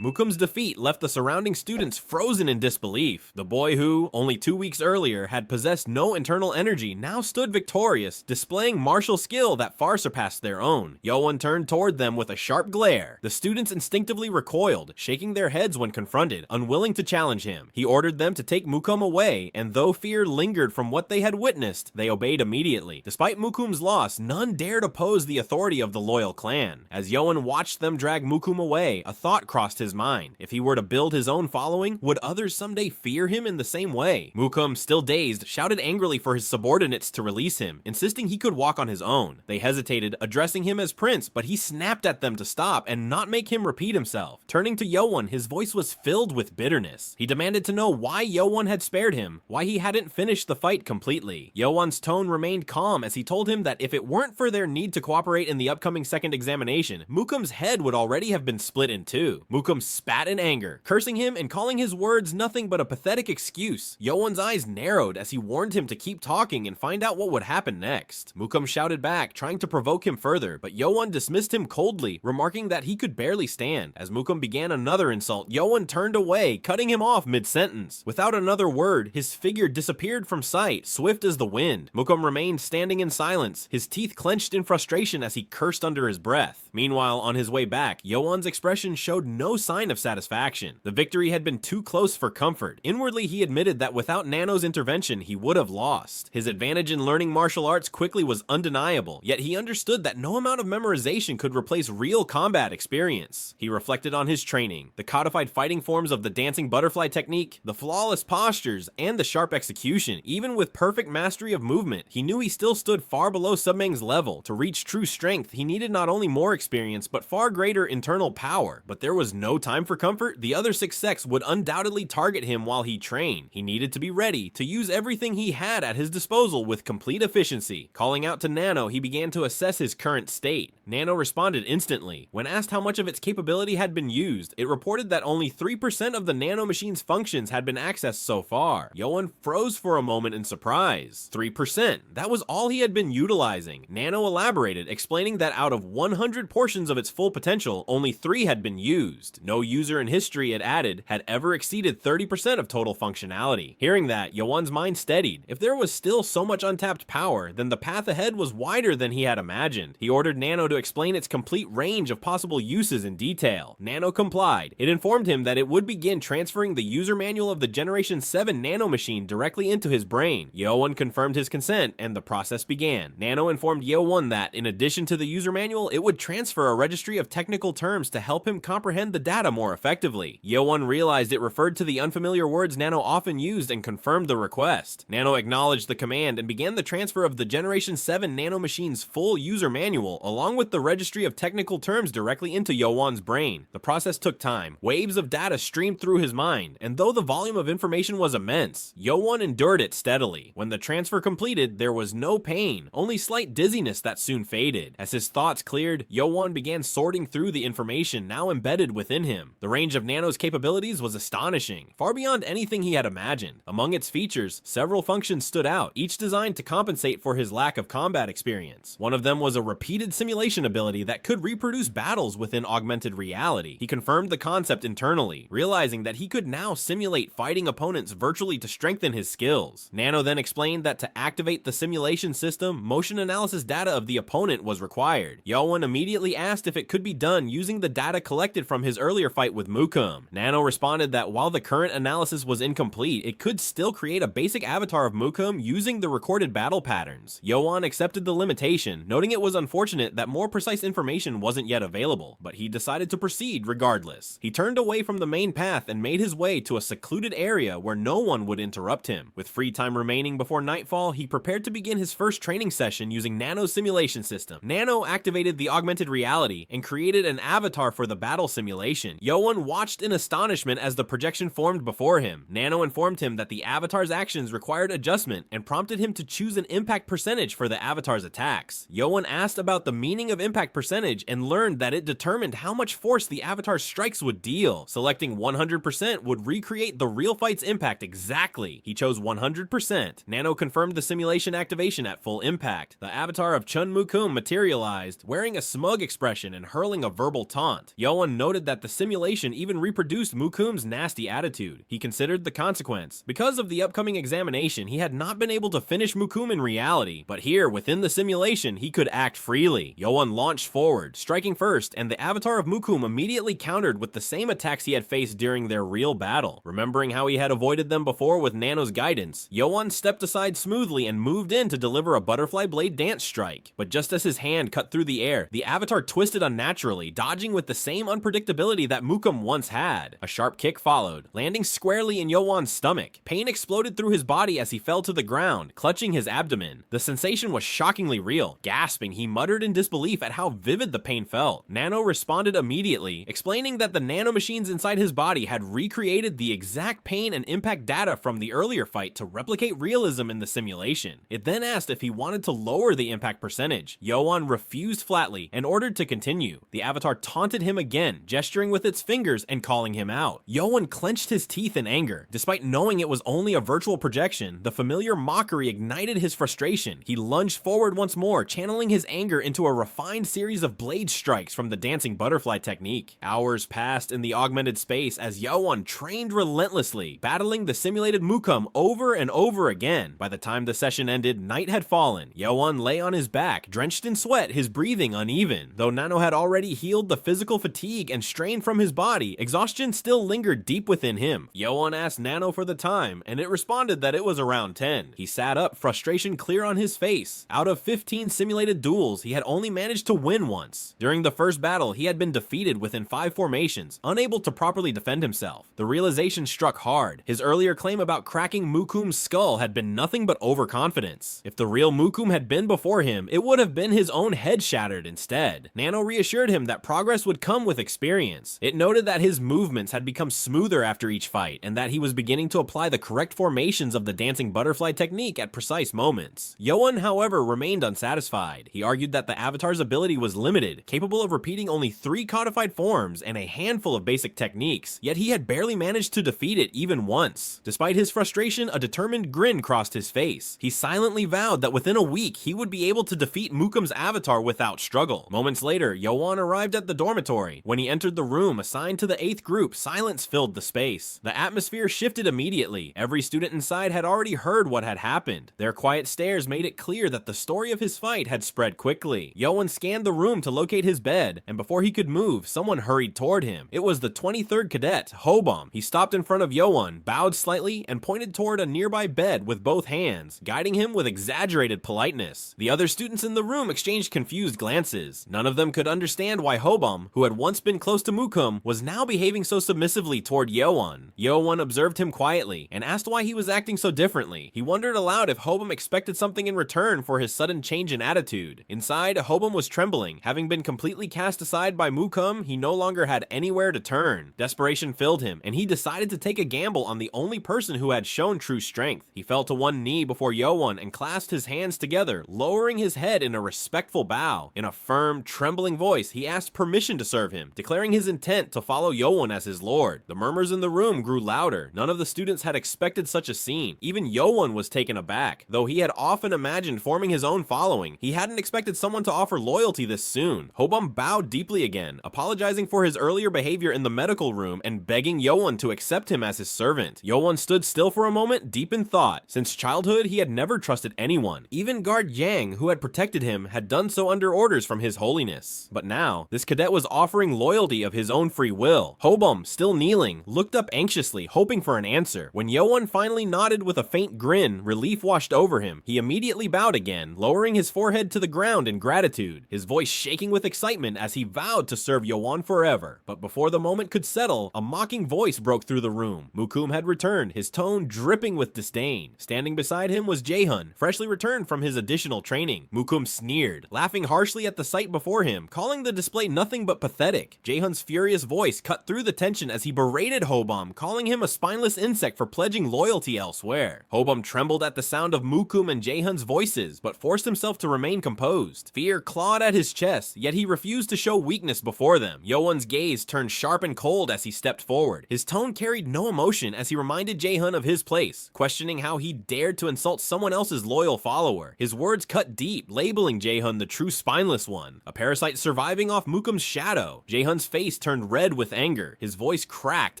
Mukum's defeat left the surrounding students frozen in disbelief. The boy who, only 2 weeks earlier, had possessed no internal energy now stood victorious, displaying martial skill that far surpassed their own. Yeowun turned toward them with a sharp glare. The students instinctively recoiled, shaking their heads when confronted, unwilling to challenge him. He ordered them to take Mukum away, and though fear lingered from what they had witnessed, they obeyed immediately. Despite Mukum's loss, none dared oppose the authority of the loyal clan. As Yeowun watched them drag Mukum away, a thought crossed his mind. If he were to build his own following, would others someday fear him in the same way? Mukum, still dazed, shouted angrily for his subordinates to release him, insisting he could walk on his own. They hesitated, addressing him as prince, but he snapped at them to stop and not make him repeat himself. Turning to Yeowun, his voice was filled with bitterness. He demanded to know why Yeowun had spared him, why he hadn't finished the fight completely. Yeowun's tone remained calm as he told him that if it weren't for their need to cooperate in the upcoming second examination, Mukum's head would already have been split in two. Mukum spat in anger, cursing him and calling his words nothing but a pathetic excuse. Yeowun's eyes narrowed as he warned him to keep talking and find out what would happen next. Mukum shouted back, trying to provoke him further, but Yeowun dismissed him coldly, remarking that he could barely stand. As Mukum began another insult, Yeowun turned away, cutting him off mid-sentence. Without another word, his figure disappeared from sight, swift as the wind. Mukum remained standing in silence, his teeth clenched in frustration as he cursed under his breath. Meanwhile, on his way back, Yeowun's expression showed no sign of satisfaction. The victory had been too close for comfort. Inwardly, he admitted that without Nano's intervention, he would have lost. His advantage in learning martial arts quickly was undeniable, yet he understood that no amount of memorization could replace real combat experience. He reflected on his training, the codified fighting forms of the dancing butterfly technique, the flawless postures, and the sharp execution. Even with perfect mastery of movement, he knew he still stood far below Submang's level. To reach true strength, he needed not only more experience, but far greater internal power. But there was no time for comfort. The other 6 sects would undoubtedly target him while he trained. He needed to be ready to use everything he had at his disposal with complete efficiency. Calling out to Nano, he began to assess his current state. Nano responded instantly. When asked how much of its capability had been used, it reported that only 3% of the Nano Machine's functions had been accessed so far. Yeowun froze for a moment in surprise. 3%. That was all he had been utilizing. Nano elaborated, explaining that out of 100 portions of its full potential, only 3 had been used. No user in history, it added, had ever exceeded 30% of total functionality. Hearing that, Yeowun's mind steadied. If there was still so much untapped power, then the path ahead was wider than he had imagined. He ordered Nano to explain its complete range of possible uses in detail. Nano complied. It informed him that it would begin transferring the user manual of the Generation 7 Nano Machine directly into his brain. Yeowun confirmed his consent, and the process began. Nano informed Yeowun that, in addition to the user manual, it would transfer a registry of technical terms to help him comprehend the data more effectively. Yeowun realized it referred to the unfamiliar words Nano often used and confirmed the request. Nano acknowledged the command and began the transfer of the Generation 7 Nano Machine's full user manual, along with the registry of technical terms directly into Yeowun's brain. The process took time. Waves of data streamed through his mind, and though the volume of information was immense, Yeowun endured it steadily. When the transfer completed, there was no pain, only slight dizziness that soon faded. As his thoughts cleared, Yeowun began sorting through the information now embedded within him. The range of Nano's capabilities was astonishing, far beyond anything he had imagined. Among its features, several functions stood out, each designed to compensate for his lack of combat experience. One of them was a repeated simulation ability that could reproduce battles within augmented reality. He confirmed the concept internally, realizing that he could now simulate fighting opponents virtually to strengthen his skills. Nano then explained that to activate the simulation system, motion analysis data of the opponent was required. Yeowun immediately asked if it could be done using the data collected from his earlier fight with Mukum. Nano responded that while the current analysis was incomplete, it could still create a basic avatar of Mukum using the recorded battle patterns. Yeowun accepted the limitation, noting it was unfortunate that more precise information wasn't yet available, but he decided to proceed regardless. He turned away from the main path and made his way to a secluded area where no one would interrupt him. With free time remaining before nightfall, he prepared to begin his first training session using Nano's simulation system. Nano activated the augmented reality and created an avatar for the battle simulation. Yeowun watched in astonishment as the projection formed before him. Nano informed him that the avatar's actions required adjustment and prompted him to choose an impact percentage for the avatar's attacks. Yeowun asked about the meaning of impact percentage and learned that it determined how much force the avatar's strikes would deal. Selecting 100% would recreate the real fight's impact exactly. He chose 100%. Nano confirmed the simulation activation at full impact. The avatar of Chun Mukum materialized, wearing a smug expression and hurling a verbal taunt. Yeowun noted that the simulation even reproduced Mukum's nasty attitude. He considered the consequence. Because of the upcoming examination, he had not been able to finish Mukum in reality, but here, within the simulation, he could act freely. Yeowun launched forward, striking first, and the avatar of Mukum immediately countered with the same attacks he had faced during their real battle. Remembering how he had avoided them before with Nano's guidance, Yeowun stepped aside smoothly and moved in to deliver a butterfly blade dance strike. But just as his hand cut through the air, the avatar twisted unnaturally, dodging with the same unpredictability that Mukum once had. A sharp kick followed, landing squarely in Yeowun's stomach. Pain exploded through his body as he fell to the ground, clutching his abdomen. The sensation was shockingly real. Gasping, he muttered in disbelief at how vivid the pain felt. Nano responded immediately, explaining that the nano machines inside his body had recreated the exact pain and impact data from the earlier fight to replicate realism in the simulation. It then asked if he wanted to lower the impact percentage. Yeowun refused flatly and ordered to continue. The avatar taunted him again, gesturing with its fingers and calling him out. Yeowun clenched his teeth in anger. Despite knowing it was only a virtual projection, the familiar mockery ignited his frustration. He lunged forward once more, channeling his anger into a refined series of blade strikes from the dancing butterfly technique. Hours passed in the augmented space as Yeowun trained relentlessly, battling the simulated Mukum over and over again. By the time the session ended, night had fallen. Yeowun lay on his back, drenched in sweat, his breathing uneven. Though Nano had already healed the physical fatigue and strain from his body, exhaustion still lingered deep within him. Yeowun asked Nano for the time, and it responded that it was around 10. He sat up, frustration clear on his face. Out of 15 simulated duels, he had only managed to win once. During the first battle, he had been defeated within 5 formations, unable to properly defend himself. The realization struck hard. His earlier claim about cracking Mukum's skull had been nothing but overconfidence. If the real Mukum had been before him, it would have been his own head shattered instead. Nano reassured him that progress would come with experience. It noted that his movements had become smoother after each fight, and that he was beginning to apply the correct formations of the dancing butterfly technique at precise moments. Yeowun, however, remained unsatisfied. He argued that the avatar's ability was limited, capable of repeating only 3 codified forms and a handful of basic techniques, yet he had barely managed to defeat it even once. Despite his frustration, a determined grin crossed his face. He silently vowed that within a week he would be able to defeat Mukum's avatar without struggle. Moments later, Yeowun arrived at the dormitory. When he entered the room assigned to the 8th group, silence filled the space. The atmosphere shifted immediately. Every student inside had already heard what had happened. Their quiet stares made it clear that the story of his fight had spread quickly. Yeowun scanned the room to locate his bed, and before he could move, someone hurried toward him. It was the 23rd cadet, Hobom. He stopped in front of Yeowun, bowed slightly, and pointed toward a nearby bed with both hands, guiding him with exaggerated politeness. The other students in the room exchanged confused glances. None of them could understand why Hobom, who had once been close to Mukum, was now behaving so submissively toward Yeowun. Yeowun observed him quietly and asked why he was acting so differently. He wondered aloud if Hobom expected something in return for his sudden change in attitude. Inside, Hobom was trembling. Having been completely cast aside by Mukum, he no longer had anywhere to turn. Desperation filled him, and he decided to take a gamble on the only person who had shown true strength. He fell to one knee before Yeowun and clasped his hands together, lowering his head in a respectful bow. In a firm, trembling voice, he asked permission to serve him, declaring his intent to follow Yeowun as his lord. The murmurs in the room grew louder. None of the students had expected such a scene. Even Yeowun was taken aback. Though he had often imagined forming his own following, he hadn't expected someone to offer loyalty this soon. Hobom bowed deeply again, apologizing for his earlier behavior in the medical room and begging Yeowun to accept him as his servant. Yeowun stood still for a moment, deep in thought. Since childhood, he had never trusted anyone. Even guard Yang, who had protected him, had done so under orders from his holiness. But now, this cadet was offering loyalty of his own free will. Hobom, still kneeling, looked up anxiously, hoping for an answer. When Yeowun finally nodded with a faint grin, relief washed over him. He immediately bowed again, lowering his forehead to the ground in gratitude, his voice shaking with excitement as he vowed to serve Yeowun forever. But before the moment could settle, a mocking voice broke through the room. Mukum had returned, his tone dripping with disdain. Standing beside him was Jaehun, freshly returned from his additional training. Mukum sneered, laughing harshly at the sight before him, calling the display nothing but pathetic. Jaehun's furious voice cut through the tension as he berated Hobom, calling him a spineless insect for pledging loyalty elsewhere. Hobom trembled at the sound of Mukum and Jaehun's voices, but forced himself to remain composed. Fear clawed at his chest, yet he refused to show weakness before them. Yeowun's gaze turned sharp and cold as he stepped forward. His tone carried no emotion as he reminded Jaehun of his place, questioning how he dared to insult someone else's loyal follower. His words cut deep, labeling Jaehun the true spineless one, a parasite surviving off Mukum's shadow. Jaehun's face turned red with anger. His voice cracked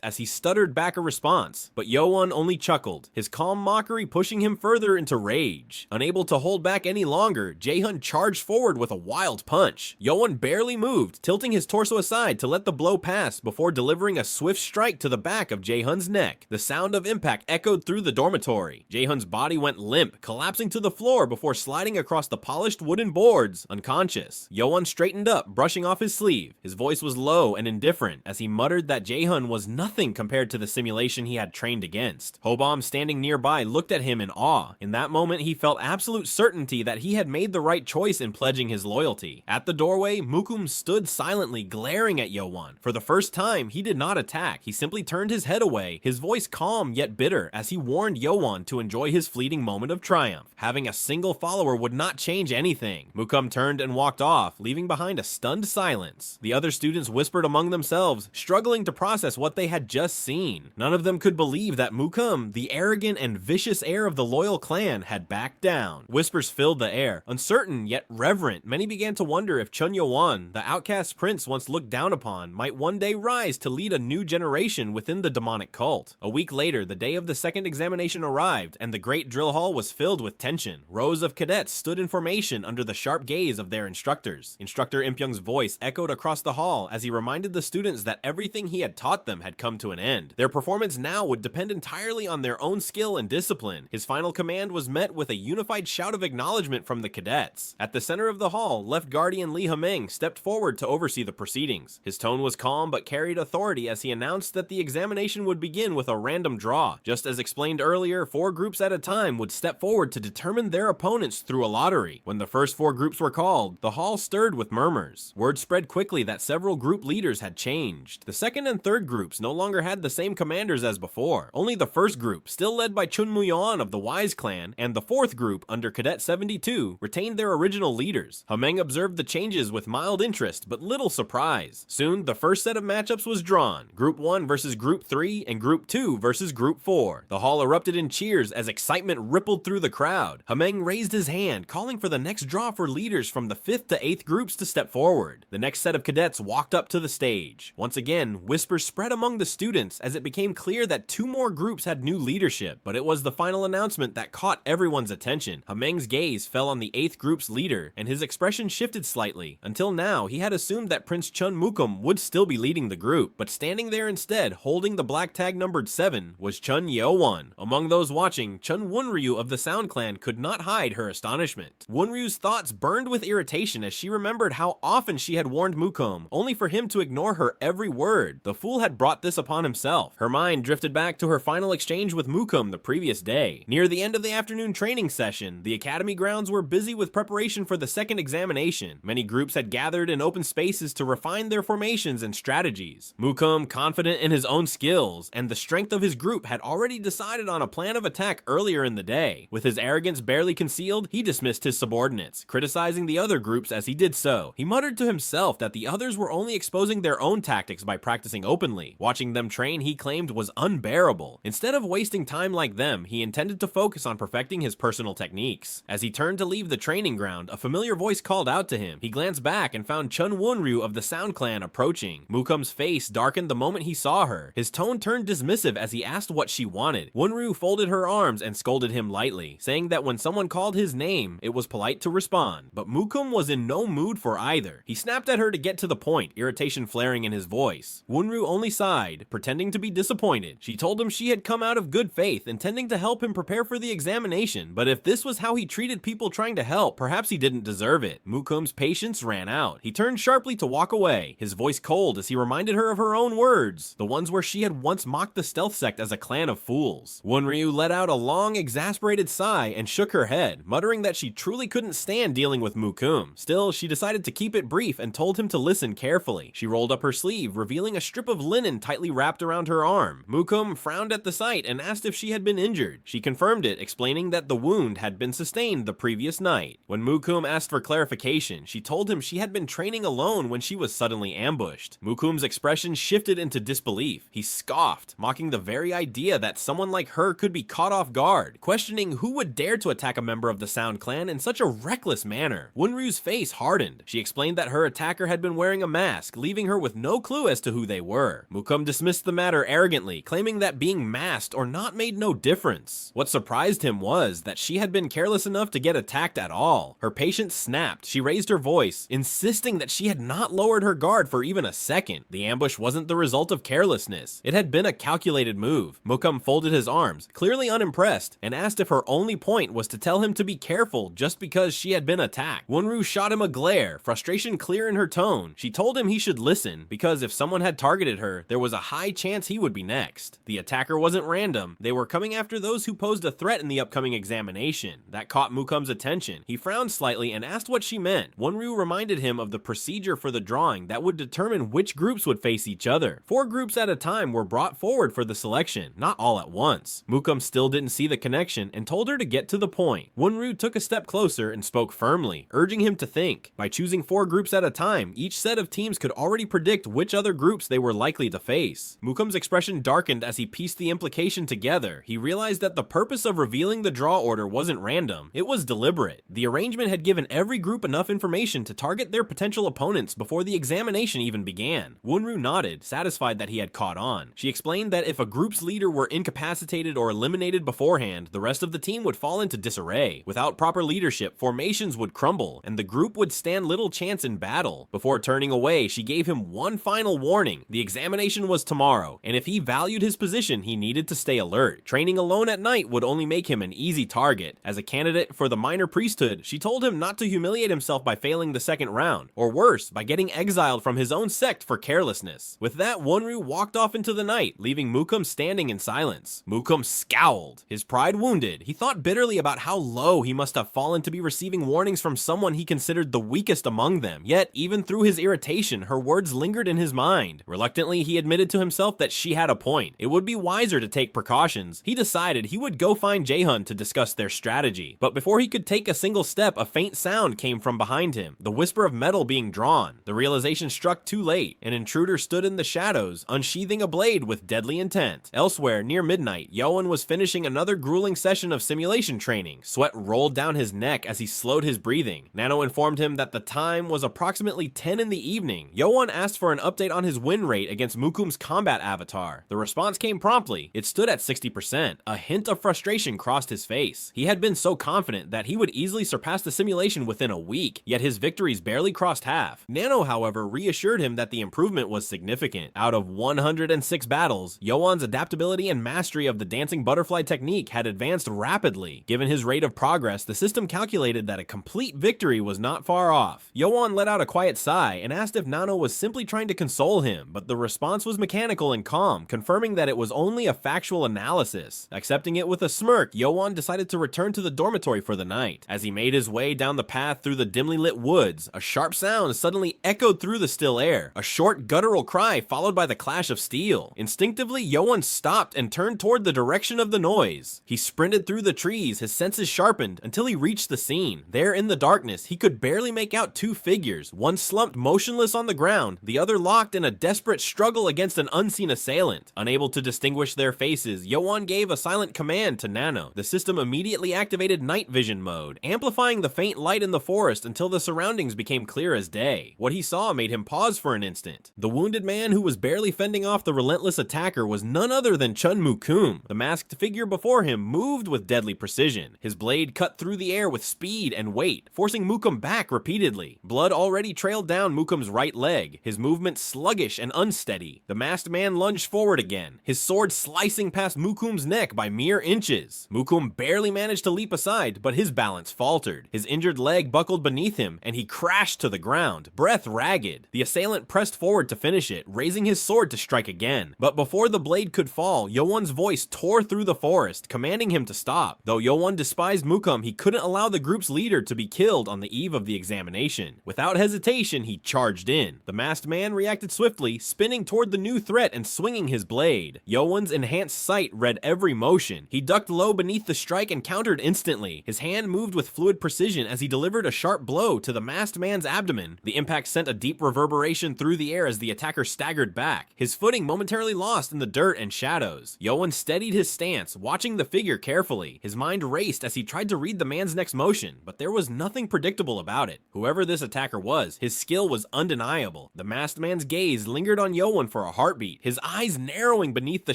as he stuttered back a response, but Yeowun only chuckled, his calm mockery pushing him further into rage. Unable to hold back any longer, Jaehun charged forward with a wild punch. Yeowun barely moved, tilting his torso aside to let the blow pass before delivering a swift strike to the back of Jaehun's neck. The sound of impact echoed through the dormitory. Jaehun's body went limp, collapsing to the floor before sliding across the polished wooden boards, unconscious. Yeowun straightened up, brushing off his sleeve. His voice was low and indifferent as he muttered that Jaehun was nothing compared to the simulation he had trained against. Hobom, standing nearby, looked at him in awe. In that moment, he felt absolute certainty that he had made the right choice in pledging his loyalty. At the doorway, Mukum stood silently, glaring at Yeowun. For the first time, he did not attack. He simply turned his head away, his voice calm yet bitter, as he warned Yeowun to enjoy his fleeting moment of triumph. Having a single follower would not change anything. Mukum turned and walked off, leaving behind a stunned silence. The other students whispered among themselves, struggling to process what they had just seen. None of them could believe that Mukum, the arrogant and vicious heir of the loyal clan, had backed down. Whispers filled the air, uncertain yet reverent. Many many began to wonder if Cheon Yeowun, the outcast prince once looked down upon, might one day rise to lead a new generation within the demonic cult. A week later, the day of the second examination arrived, and the great drill hall was filled with tension. Rows of cadets stood in formation under the sharp gaze of their instructors. Instructor Impyoung's voice echoed across the hall as he reminded the students that everything he had taught them had come to an end. Their performance now would depend entirely on their own skill and discipline. His final command was met with a unified shout of acknowledgement from the cadets. At the center of the hall, Left Guardian Lee Ha-meng stepped forward to oversee the proceedings. His tone was calm but carried authority as he announced that the examination would begin with a random draw. Just as explained earlier, 4 groups at a time would step forward to determine their opponents through a lottery. When the first 4 groups were called, the hall stirred with murmurs. Word spread quickly that several group leaders had changed. The second and third groups no longer had the same commanders as before. Only the first group, still led by Cheon Yeowun of the Wise clan, and the fourth group, under Cadet 72, retained their original leaders. Ha-meng observed the changes with mild interest, but little surprise. Soon, the first set of matchups was drawn. Group 1 versus Group 3, and Group 2 versus Group 4. The hall erupted in cheers as excitement rippled through the crowd. Ha-meng raised his hand, calling for the next draw for leaders from the 5th to 8th groups to step forward. The next set of cadets walked up to the stage. Once again, whispers spread among the students as it became clear that 2 more groups had new leadership, but it was the final announcement that caught everyone's attention. Ha-meng's gaze fell on the 8th group's leader, and his expression shifted slightly. Until now, he had assumed that Prince Cheon Mukum would still be leading the group, but standing there instead, holding the black tag numbered 7, was Cheon Yeowun. Among those watching, Cheon Wonryu of the Sound Clan could not hide her astonishment. Wonryu's thoughts burned with irritation as she remembered how often she had warned Mukum, only for him to ignore her every word. The fool had brought this upon himself. Her mind drifted back to her final exchange with Mukum the previous day. Near the end of the afternoon training session, the academy grounds were busy with preparation for the second examination. Many groups had gathered in open spaces to refine their formations and strategies. Mukum, confident in his own skills and the strength of his group, had already decided on a plan of attack earlier in the day. With his arrogance barely concealed, he dismissed his subordinates, criticizing the other groups as he did so. He muttered to himself that the others were only exposing their own tactics by practicing openly. Watching them train, he claimed, was unbearable. Instead of wasting time like them, he intended to focus on perfecting his personal techniques. As he turned to leave the training ground, a familiar voice called out to him. He glanced back and found Cheon Wonryu of the Sound Clan approaching. Mukum's face darkened the moment he saw her. His tone turned dismissive as he asked what she wanted. Wonryu folded her arms and scolded him lightly, saying that when someone called his name, it was polite to respond. But Mukum was in no mood for either. He snapped at her to get to the point, irritation flaring in his voice. Wonryu only sighed, pretending to be disappointed. She told him she had come out of good faith, intending to help him prepare for the examination, but if this was how he treated people trying to help, perhaps he didn't deserve it. Mukum's patience ran out. He turned sharply to walk away, his voice cold as he reminded her of her own words, the ones where she had once mocked the stealth sect as a clan of fools. Wonryu let out a long, exasperated sigh and shook her head, muttering that she truly couldn't stand dealing with Mukum. Still, she decided to keep it brief and told him to listen carefully. She rolled up her sleeve, revealing a strip of linen tightly wrapped around her arm. Mukum frowned at the sight and asked if she had been injured. She confirmed it, explaining that the wound had been sustained the previous night. When Mukum asked for clarification, she told him she had been training alone when she was suddenly ambushed. Mukum's expression shifted into disbelief. He scoffed, mocking the very idea that someone like her could be caught off guard, questioning who would dare to attack a member of the Sound Clan in such a reckless manner. Wonryu's face hardened. She explained that her attacker had been wearing a mask, leaving her with no clue as to who they were. Mukum dismissed the matter arrogantly, claiming that being masked or not made no difference. What surprised him was that she had been careless enough to get attacked at all. Her patience snapped. She raised her voice, insisting that she had not lowered her guard for even a second. The ambush wasn't the result of carelessness. It had been a calculated move. Mukum folded his arms, clearly unimpressed, and asked if her only point was to tell him to be careful just because she had been attacked. Wonryu shot him a glare, frustration clear in her tone. She told him he should listen, because if someone had targeted her, there was a high chance he would be next. The attacker wasn't random. They were coming after those who posed a threat in the upcoming examination. That caught Mukum's attention. He frowned slightly and asked what she meant. Wonryu reminded him of the procedure for the drawing that would determine which groups would face each other. 4 groups at a time were brought forward for the selection, not all at once. Mukum still didn't see the connection and told her to get to the point. Wonryu took a step closer and spoke firmly, urging him to think. By choosing 4 groups at a time, each set of teams could already predict which other groups they were likely to face. Mukum's expression darkened as he pieced the implication together. He realized that the purpose of revealing the draw order wasn't random, it was deliberate. The arrangement had given every group group enough information to target their potential opponents before the examination even began. Wunru nodded, satisfied that he had caught on. She explained that if a group's leader were incapacitated or eliminated beforehand, the rest of the team would fall into disarray. Without proper leadership, formations would crumble, and the group would stand little chance in battle. Before turning away, she gave him one final warning. The examination was tomorrow, and if he valued his position, he needed to stay alert. Training alone at night would only make him an easy target. As a candidate for the minor priesthood, she told him not to humiliate himself by failing the second round, or worse, by getting exiled from his own sect for carelessness. With that, Wunru walked off into the night, leaving Mukum standing in silence. Mukum scowled, his pride wounded. He thought bitterly about how low he must have fallen to be receiving warnings from someone he considered the weakest among them. Yet, even through his irritation, her words lingered in his mind. Reluctantly, he admitted to himself that she had a point. It would be wiser to take precautions. He decided he would go find Jaehun to discuss their strategy. But before he could take a single step, a faint sound came from behind him, the whisper of metal being drawn. The realization struck too late. An intruder stood in the shadows, unsheathing a blade with deadly intent. Elsewhere, near midnight, Yeowun was finishing another grueling session of simulation training. Sweat rolled down his neck as he slowed his breathing. Nano informed him that the time was approximately 10 in the evening. Yeowun asked for an update on his win rate against Mukum's combat avatar. The response came promptly. It stood at 60%. A hint of frustration crossed his face. He had been so confident that he would easily surpass the simulation within a week, yet his victories barely crossed half. Nano, however, reassured him that the improvement was significant. Out of 106 battles, Yeowun's adaptability and mastery of the dancing butterfly technique had advanced rapidly. Given his rate of progress, the system calculated that a complete victory was not far off. Yeowun let out a quiet sigh and asked if Nano was simply trying to console him, but the response was mechanical and calm, confirming that it was only a factual analysis. Accepting it with a smirk, Yeowun decided to return to the dormitory for the night. As he made his way down the path through the dimly lit woods, a sharp sound suddenly echoed through the still air, a short guttural cry followed by the clash of steel. Instinctively, Yeowun stopped and turned toward the direction of the noise. He sprinted through the trees, his senses sharpened, until he reached the scene. There in the darkness, he could barely make out two figures, one slumped motionless on the ground, the other locked in a desperate struggle against an unseen assailant. Unable to distinguish their faces, Yeowun gave a silent command to Nano. The system immediately activated night vision mode, amplifying the faint light in the forest until the surroundings became clear as day. What he saw made him pause for an instant. The wounded man who was barely fending off the relentless attacker was none other than Chun Mukum. The masked figure before him moved with deadly precision. His blade cut through the air with speed and weight, forcing Mukum back repeatedly. Blood already trailed down Mukum's right leg, his movement sluggish and unsteady. The masked man lunged forward again, his sword slicing past Mukum's neck by mere inches. Mukum barely managed to leap aside, but his balance faltered. His injured leg buckled beneath him, and he crashed to the ground, breath ragged. The assailant pressed forward to finish it, raising his sword to strike again. But before the blade could fall, Yeowun's voice tore through the forest, commanding him to stop. Though Yeowun despised Mukum, he couldn't allow the group's leader to be killed on the eve of the examination. Without hesitation, he charged in. The masked man reacted swiftly, spinning toward the new threat and swinging his blade. Yeowun's enhanced sight read every motion. He ducked low beneath the strike and countered instantly. His hand moved with fluid precision as he delivered a sharp blow to the masked man's abdomen. The impact sent a deep reverberation through the air as the attacker staggered back, his footing momentarily lost in the dirt and shadows. Yeowun steadied his stance, watching the figure carefully. His mind raced as he tried to read the man's next motion, but there was nothing predictable about it. Whoever this attacker was, his skill was undeniable. The masked man's gaze lingered on Yeowun for a heartbeat, his eyes narrowing beneath the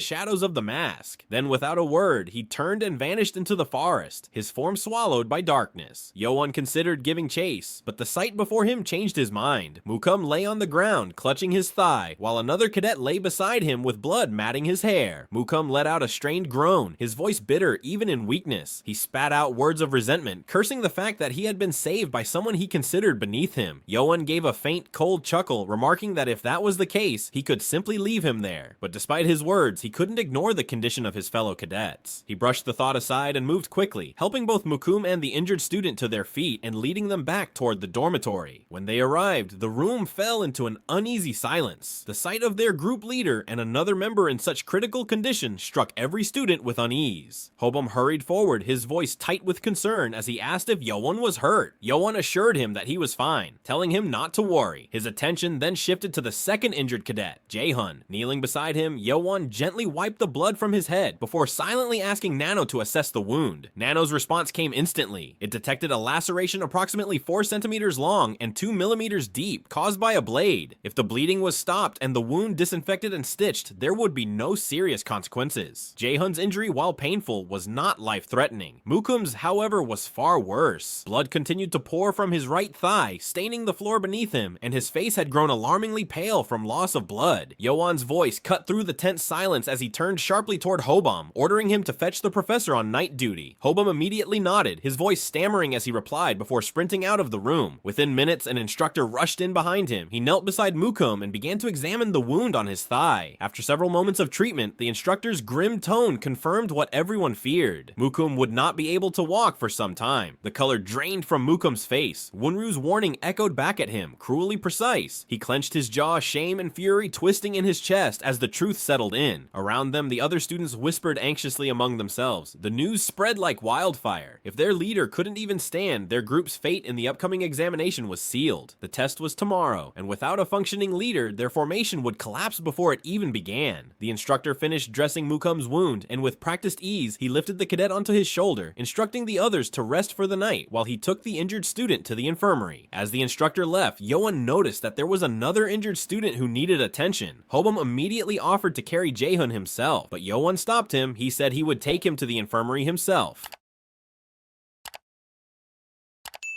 shadows of the mask. Then without a word, he turned and vanished into the forest, his form swallowed by darkness. Yeowun considered giving chase, but the sight before him changed his mind. Mukum lay on the ground, clutching his thigh, while another cadet lay beside him with blood matting his hair. Mukum let out a strained groan, his voice bitter even in weakness. He spat out words of resentment, cursing the fact that he had been saved by someone he considered beneath him. Yeowun gave a faint, cold chuckle, remarking that if that was the case, he could simply leave him there. But despite his words, he couldn't ignore the condition of his fellow cadets. He brushed the thought aside and moved quickly, helping both Mukum and the injured student to their feet and leading them back toward the dormitory. When they arrived, the room fell into an uneasy silence. The sight of their group leader and another member in such critical condition struck every student with unease. Hobum hurried forward, his voice tight with concern as he asked if Yeowun was hurt. Yeowun assured him that he was fine, telling him not to worry. His attention then shifted to the second injured cadet, Jaehun. Kneeling beside him, Yeowun gently wiped the blood from his head before silently asking Nano to assess the wound. Nano's response came instantly. It detected a laceration approximately approximately 4 centimeters long and 2 millimeters deep, caused by a blade. If the bleeding was stopped and the wound disinfected and stitched, there would be no serious consequences. Jaehun's injury, while painful, was not life-threatening. Mukum's, however, was far worse. Blood continued to pour from his right thigh, staining the floor beneath him, and his face had grown alarmingly pale from loss of blood. Yeowun's voice cut through the tense silence as he turned sharply toward Hobam, ordering him to fetch the professor on night duty. Hobam immediately nodded, his voice stammering as he replied before sprinting out of the room. Within minutes, an instructor rushed in behind him. He knelt beside Mukum and began to examine the wound on his thigh. After several moments of treatment, the instructor's grim tone confirmed what everyone feared. Mukum would not be able to walk for some time. The color drained from Mukum's face. Wunru's warning echoed back at him, cruelly precise. He clenched his jaw, shame and fury twisting in his chest as the truth settled in. Around them, the other students whispered anxiously among themselves. The news spread like wildfire. If their leader couldn't even stand, their group's fate in the upcoming examination was sealed. The test was tomorrow, and without a functioning leader, their formation would collapse before it even began. The instructor finished dressing Mukum's wound, and with practiced ease, he lifted the cadet onto his shoulder, instructing the others to rest for the night while he took the injured student to the infirmary. As the instructor left, Yeowun noticed that there was another injured student who needed attention. Hobam immediately offered to carry Jaehun himself, but Yeowun stopped him. He said he would take him to the infirmary himself.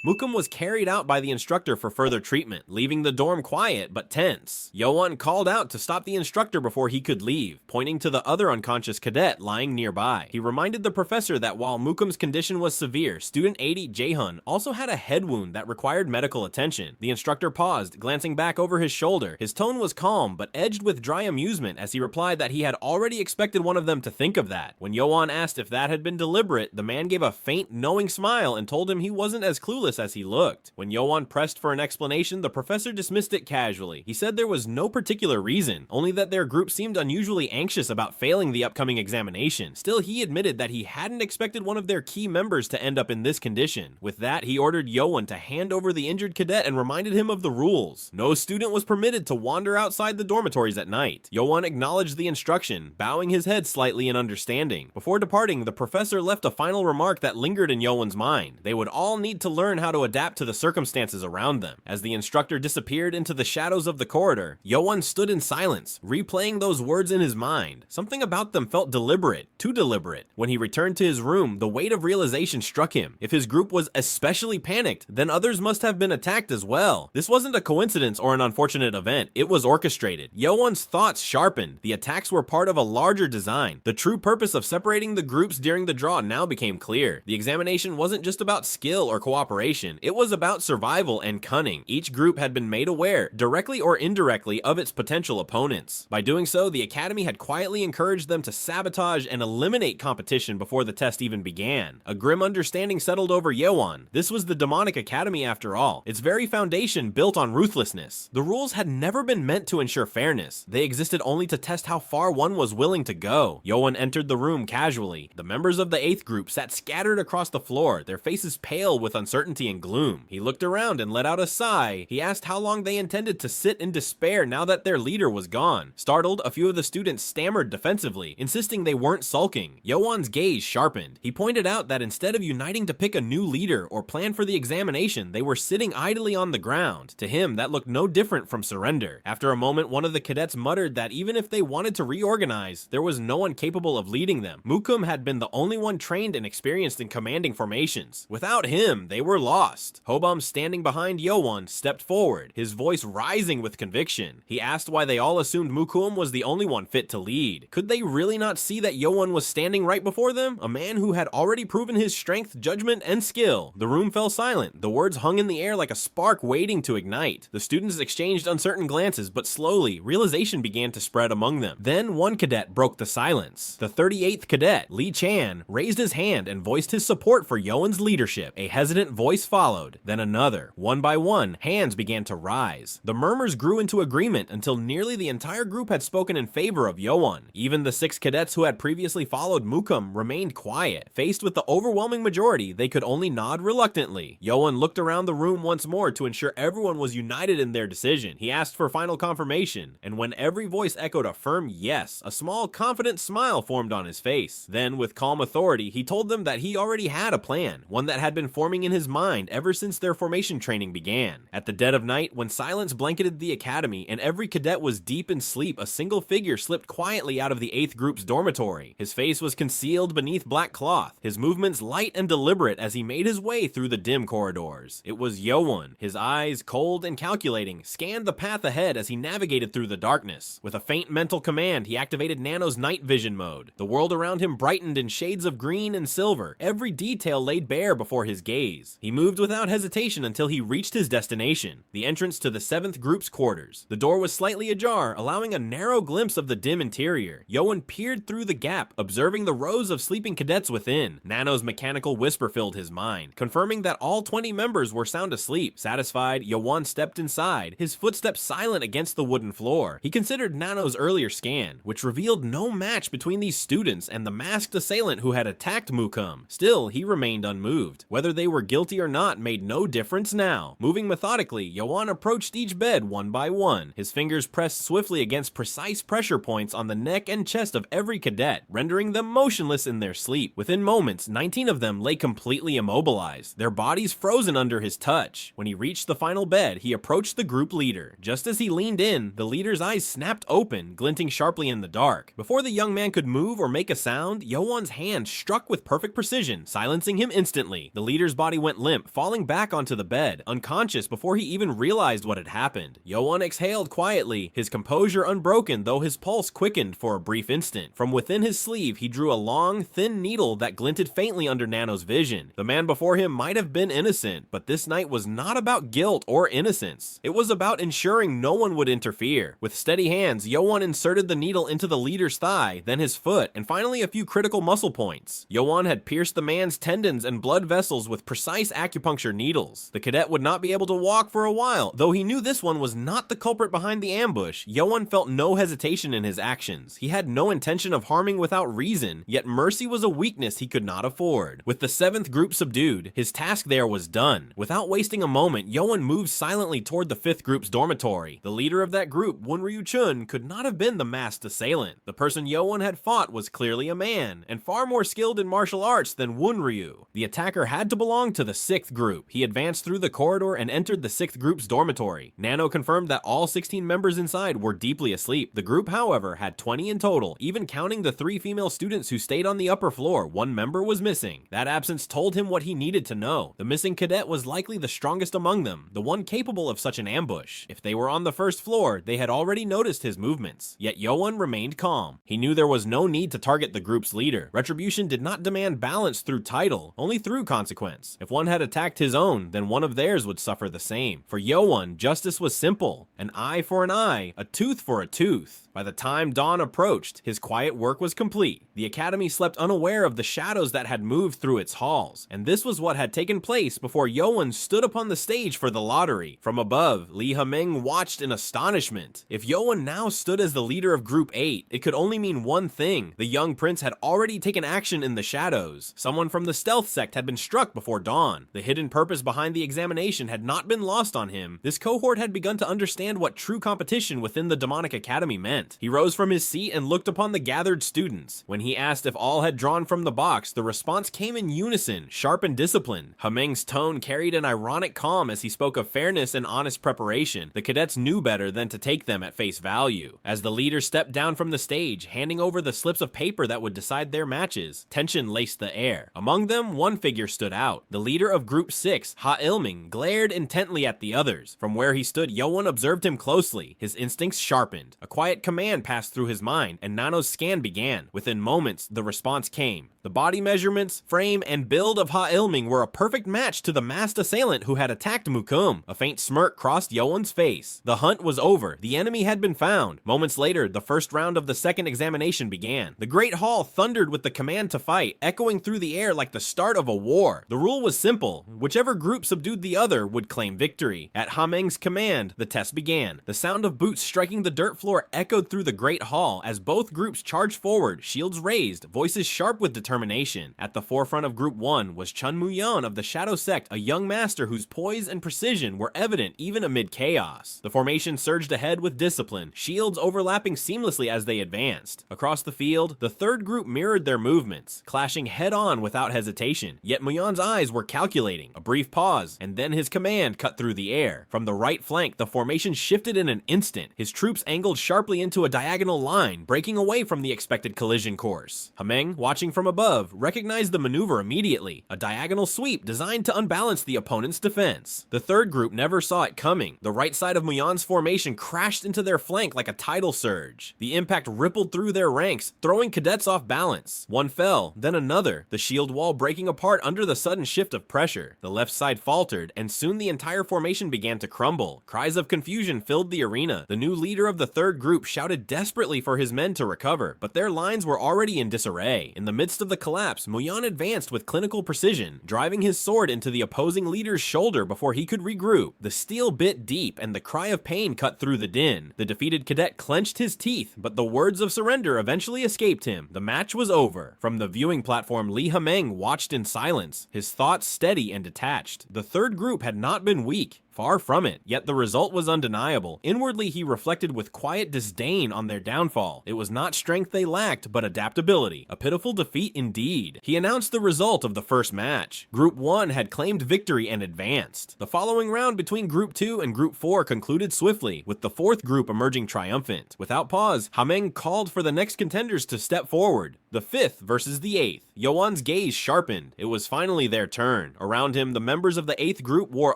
Mukum was carried out by the instructor for further treatment, leaving the dorm quiet but tense. Yeowun called out to stop the instructor before he could leave, pointing to the other unconscious cadet lying nearby. He reminded the professor that while Mukum's condition was severe, student 80 Jaehun also had a head wound that required medical attention. The instructor paused, glancing back over his shoulder. His tone was calm but edged with dry amusement as he replied that he had already expected one of them to think of that. When Yeowun asked if that had been deliberate, the man gave a faint, knowing smile and told him he wasn't as clueless as he looked. When Yeowun pressed for an explanation, the professor dismissed it casually. He said there was no particular reason, only that their group seemed unusually anxious about failing the upcoming examination. Still, he admitted that he hadn't expected one of their key members to end up in this condition. With that, he ordered Yeowun to hand over the injured cadet and reminded him of the rules. No student was permitted to wander outside the dormitories at night. Yeowun acknowledged the instruction, bowing his head slightly in understanding. Before departing, the professor left a final remark that lingered in Yeowun's mind. They would all need to learn how to adapt to the circumstances around them. As the instructor disappeared into the shadows of the corridor, Yeowun stood in silence, replaying those words in his mind. Something about them felt deliberate, too deliberate. When he returned to his room, the weight of realization struck him. If his group was especially panicked, then others must have been attacked as well. This wasn't a coincidence or an unfortunate event. It was orchestrated. Yeowun's thoughts sharpened. The attacks were part of a larger design. The true purpose of separating the groups during the draw now became clear. The examination wasn't just about skill or cooperation. It was about survival and cunning. Each group had been made aware, directly or indirectly, of its potential opponents. By doing so, the Academy had quietly encouraged them to sabotage and eliminate competition before the test even began. A grim understanding settled over Yeowun. This was the demonic Academy after all, its very foundation built on ruthlessness. The rules had never been meant to ensure fairness. They existed only to test how far one was willing to go. Yeowun entered the room casually. The members of the 8th group sat scattered across the floor, their faces pale with uncertainty and gloom. He looked around and let out a sigh. He asked how long they intended to sit in despair now that their leader was gone. Startled, a few of the students stammered defensively, insisting they weren't sulking. Yeowun's gaze sharpened. He pointed out that instead of uniting to pick a new leader or plan for the examination, they were sitting idly on the ground. To him, that looked no different from surrender. After a moment, one of the cadets muttered that even if they wanted to reorganize, there was no one capable of leading them. Mukum had been the only one trained and experienced in commanding formations. Without him, they were lost. Hobam, standing behind Yeowun, stepped forward, his voice rising with conviction. He asked why they all assumed Mukum was the only one fit to lead. Could they really not see that Yeowun was standing right before them? A man who had already proven his strength, judgment, and skill. The room fell silent. The words hung in the air like a spark waiting to ignite. The students exchanged uncertain glances, but slowly, realization began to spread among them. Then one cadet broke the silence. The 38th cadet, Lee Chan, raised his hand and voiced his support for Yeowun's leadership. A hesitant voice followed. Then another. One by one, hands began to rise. The murmurs grew into agreement until nearly the entire group had spoken in favor of Yeowun. Even the 6 cadets who had previously followed Mukum remained quiet. Faced with the overwhelming majority, they could only nod reluctantly. Yeowun looked around the room once more to ensure everyone was united in their decision. He asked for final confirmation, and when every voice echoed a firm yes, a small, confident smile formed on his face. Then, with calm authority, he told them that he already had a plan, one that had been forming in his mind mind ever since their formation training began. At the dead of night, when silence blanketed the academy and every cadet was deep in sleep, a single figure slipped quietly out of the 8th group's dormitory. His face was concealed beneath black cloth, his movements light and deliberate as he made his way through the dim corridors. It was Yeowun. His eyes, cold and calculating, scanned the path ahead as he navigated through the darkness. With a faint mental command, he activated Nano's night vision mode. The world around him brightened in shades of green and silver, every detail laid bare before his gaze. He moved without hesitation until he reached his destination, the entrance to the 7th group's quarters. The door was slightly ajar, allowing a narrow glimpse of the dim interior. Yeowun peered through the gap, observing the rows of sleeping cadets within. Nano's mechanical whisper filled his mind, confirming that all 20 members were sound asleep. Satisfied, Yeowun stepped inside, his footsteps silent against the wooden floor. He considered Nano's earlier scan, which revealed no match between these students and the masked assailant who had attacked Mukum. Still, he remained unmoved. Whether they were guilty or not made no difference now. Moving methodically, Yeowun approached each bed one by one. His fingers pressed swiftly against precise pressure points on the neck and chest of every cadet, rendering them motionless in their sleep. Within moments, 19 of them lay completely immobilized, their bodies frozen under his touch. When he reached the final bed, he approached the group leader. Just as he leaned in, the leader's eyes snapped open, glinting sharply in the dark. Before the young man could move or make a sound, Yeowun's hand struck with perfect precision, silencing him instantly. The leader's body went limp, falling back onto the bed, unconscious before he even realized what had happened. Yeowun exhaled quietly, his composure unbroken though his pulse quickened for a brief instant. From within his sleeve, he drew a long, thin needle that glinted faintly under Nano's vision. The man before him might have been innocent, but this night was not about guilt or innocence. It was about ensuring no one would interfere. With steady hands, Yeowun inserted the needle into the leader's thigh, then his foot, and finally a few critical muscle points. Yeowun had pierced the man's tendons and blood vessels with precise acupuncture needles. The cadet would not be able to walk for a while. Though he knew this one was not the culprit behind the ambush, Yeowun felt no hesitation in his actions. He had no intention of harming without reason, yet mercy was a weakness he could not afford. With the 7th group subdued, his task there was done. Without wasting a moment, Yeowun moved silently toward the 5th group's dormitory. The leader of that group, Wunryu Chun, could not have been the masked assailant. The person Yeowun had fought was clearly a man, and far more skilled in martial arts than Wunryu. The attacker had to belong to the 6th group. He advanced through the corridor and entered the 6th group's dormitory. Nano confirmed that all 16 members inside were deeply asleep. The group, however, had 20 in total, even counting the 3 female students who stayed on the upper floor. One member was missing. That absence told him what he needed to know. The missing cadet was likely the strongest among them, the one capable of such an ambush. If they were on the first floor, they had already noticed his movements. Yet Yeowun remained calm. He knew there was no need to target the group's leader. Retribution did not demand balance through title, only through consequence. If one had attacked his own, then one of theirs would suffer the same. For Yeowun, justice was simple: an eye for an eye, a tooth for a tooth. By the time dawn approached, his quiet work was complete. The academy slept unaware of the shadows that had moved through its halls, and this was what had taken place before Yeowun stood upon the stage for the lottery. From above, Lee Ha-ming watched in astonishment. If Yeowun now stood as the leader of Group 8, it could only mean one thing: the young prince had already taken action in the shadows. Someone from the stealth sect had been struck before dawn. The hidden purpose behind the examination had not been lost on him. This cohort had begun to understand what true competition within the demonic academy meant. He rose from his seat and looked upon the gathered students. When he asked if all had drawn from the box, the response came in unison, sharp and disciplined. Ha-ming's tone carried an ironic calm as he spoke of fairness and honest preparation. The cadets knew better than to take them at face value. As the leader stepped down from the stage, handing over the slips of paper that would decide their matches, tension laced the air. Among them, one figure stood out. The leader of Group 6, Ha-ilming, glared intently at the others. From where he stood, Yeowun observed him closely. His instincts sharpened. A quiet command passed through his mind, and Nano's scan began. Within moments, the response came. The body measurements, frame, and build of Ha-ilming were a perfect match to the masked assailant who had attacked Mukum. A faint smirk crossed Yeowun's face. The hunt was over. The enemy had been found. Moments later, the first round of the second examination began. The great hall thundered with the command to fight, echoing through the air like the start of a war. The rule was simple: whichever group subdued the other would claim victory. At Ha-ming's command, the test began. The sound of boots striking the dirt floor echoed through the great hall as both groups charged forward, shields raised, voices sharp with determination. At the forefront of Group 1 was Cheon Yeowun of the Shadow Sect, a young master whose poise and precision were evident even amid chaos. The formation surged ahead with discipline, shields overlapping seamlessly as they advanced. Across the field, the third group mirrored their movements, clashing head-on without hesitation. Yet Yeowun's eyes were calculating calculating. A brief pause, and then his command cut through the air. From the right flank, the formation shifted in an instant. His troops angled sharply into a diagonal line, breaking away from the expected collision course. Hameng, watching from above, recognized the maneuver immediately, a diagonal sweep designed to unbalance the opponent's defense. The third group never saw it coming. The right side of Muyan's formation crashed into their flank like a tidal surge. The impact rippled through their ranks, throwing cadets off balance. One fell, then another, the shield wall breaking apart under the sudden shift of pressure. The left side faltered, and soon the entire formation began to crumble. Cries of confusion filled the arena. The new leader of the third group shouted desperately for his men to recover, but their lines were already in disarray. In the midst of the collapse, Muyan advanced with clinical precision, driving his sword into the opposing leader's shoulder before he could regroup. The steel bit deep, and the cry of pain cut through the din. The defeated cadet clenched his teeth, but the words of surrender eventually escaped him. The match was over. From the viewing platform, Lee Hameng watched in silence, his thoughts steady and detached. The third group had not been weak. Far from it, yet the result was undeniable. Inwardly, he reflected with quiet disdain on their downfall. It was not strength they lacked, but adaptability. A pitiful defeat indeed. He announced the result of the first match. Group 1 had claimed victory and advanced. The following round between Group 2 and Group 4 concluded swiftly, with the fourth group emerging triumphant. Without pause, Hameng called for the next contenders to step forward. The fifth versus the eighth. Yeowun's gaze sharpened. It was finally their turn. Around him, the members of the eighth group wore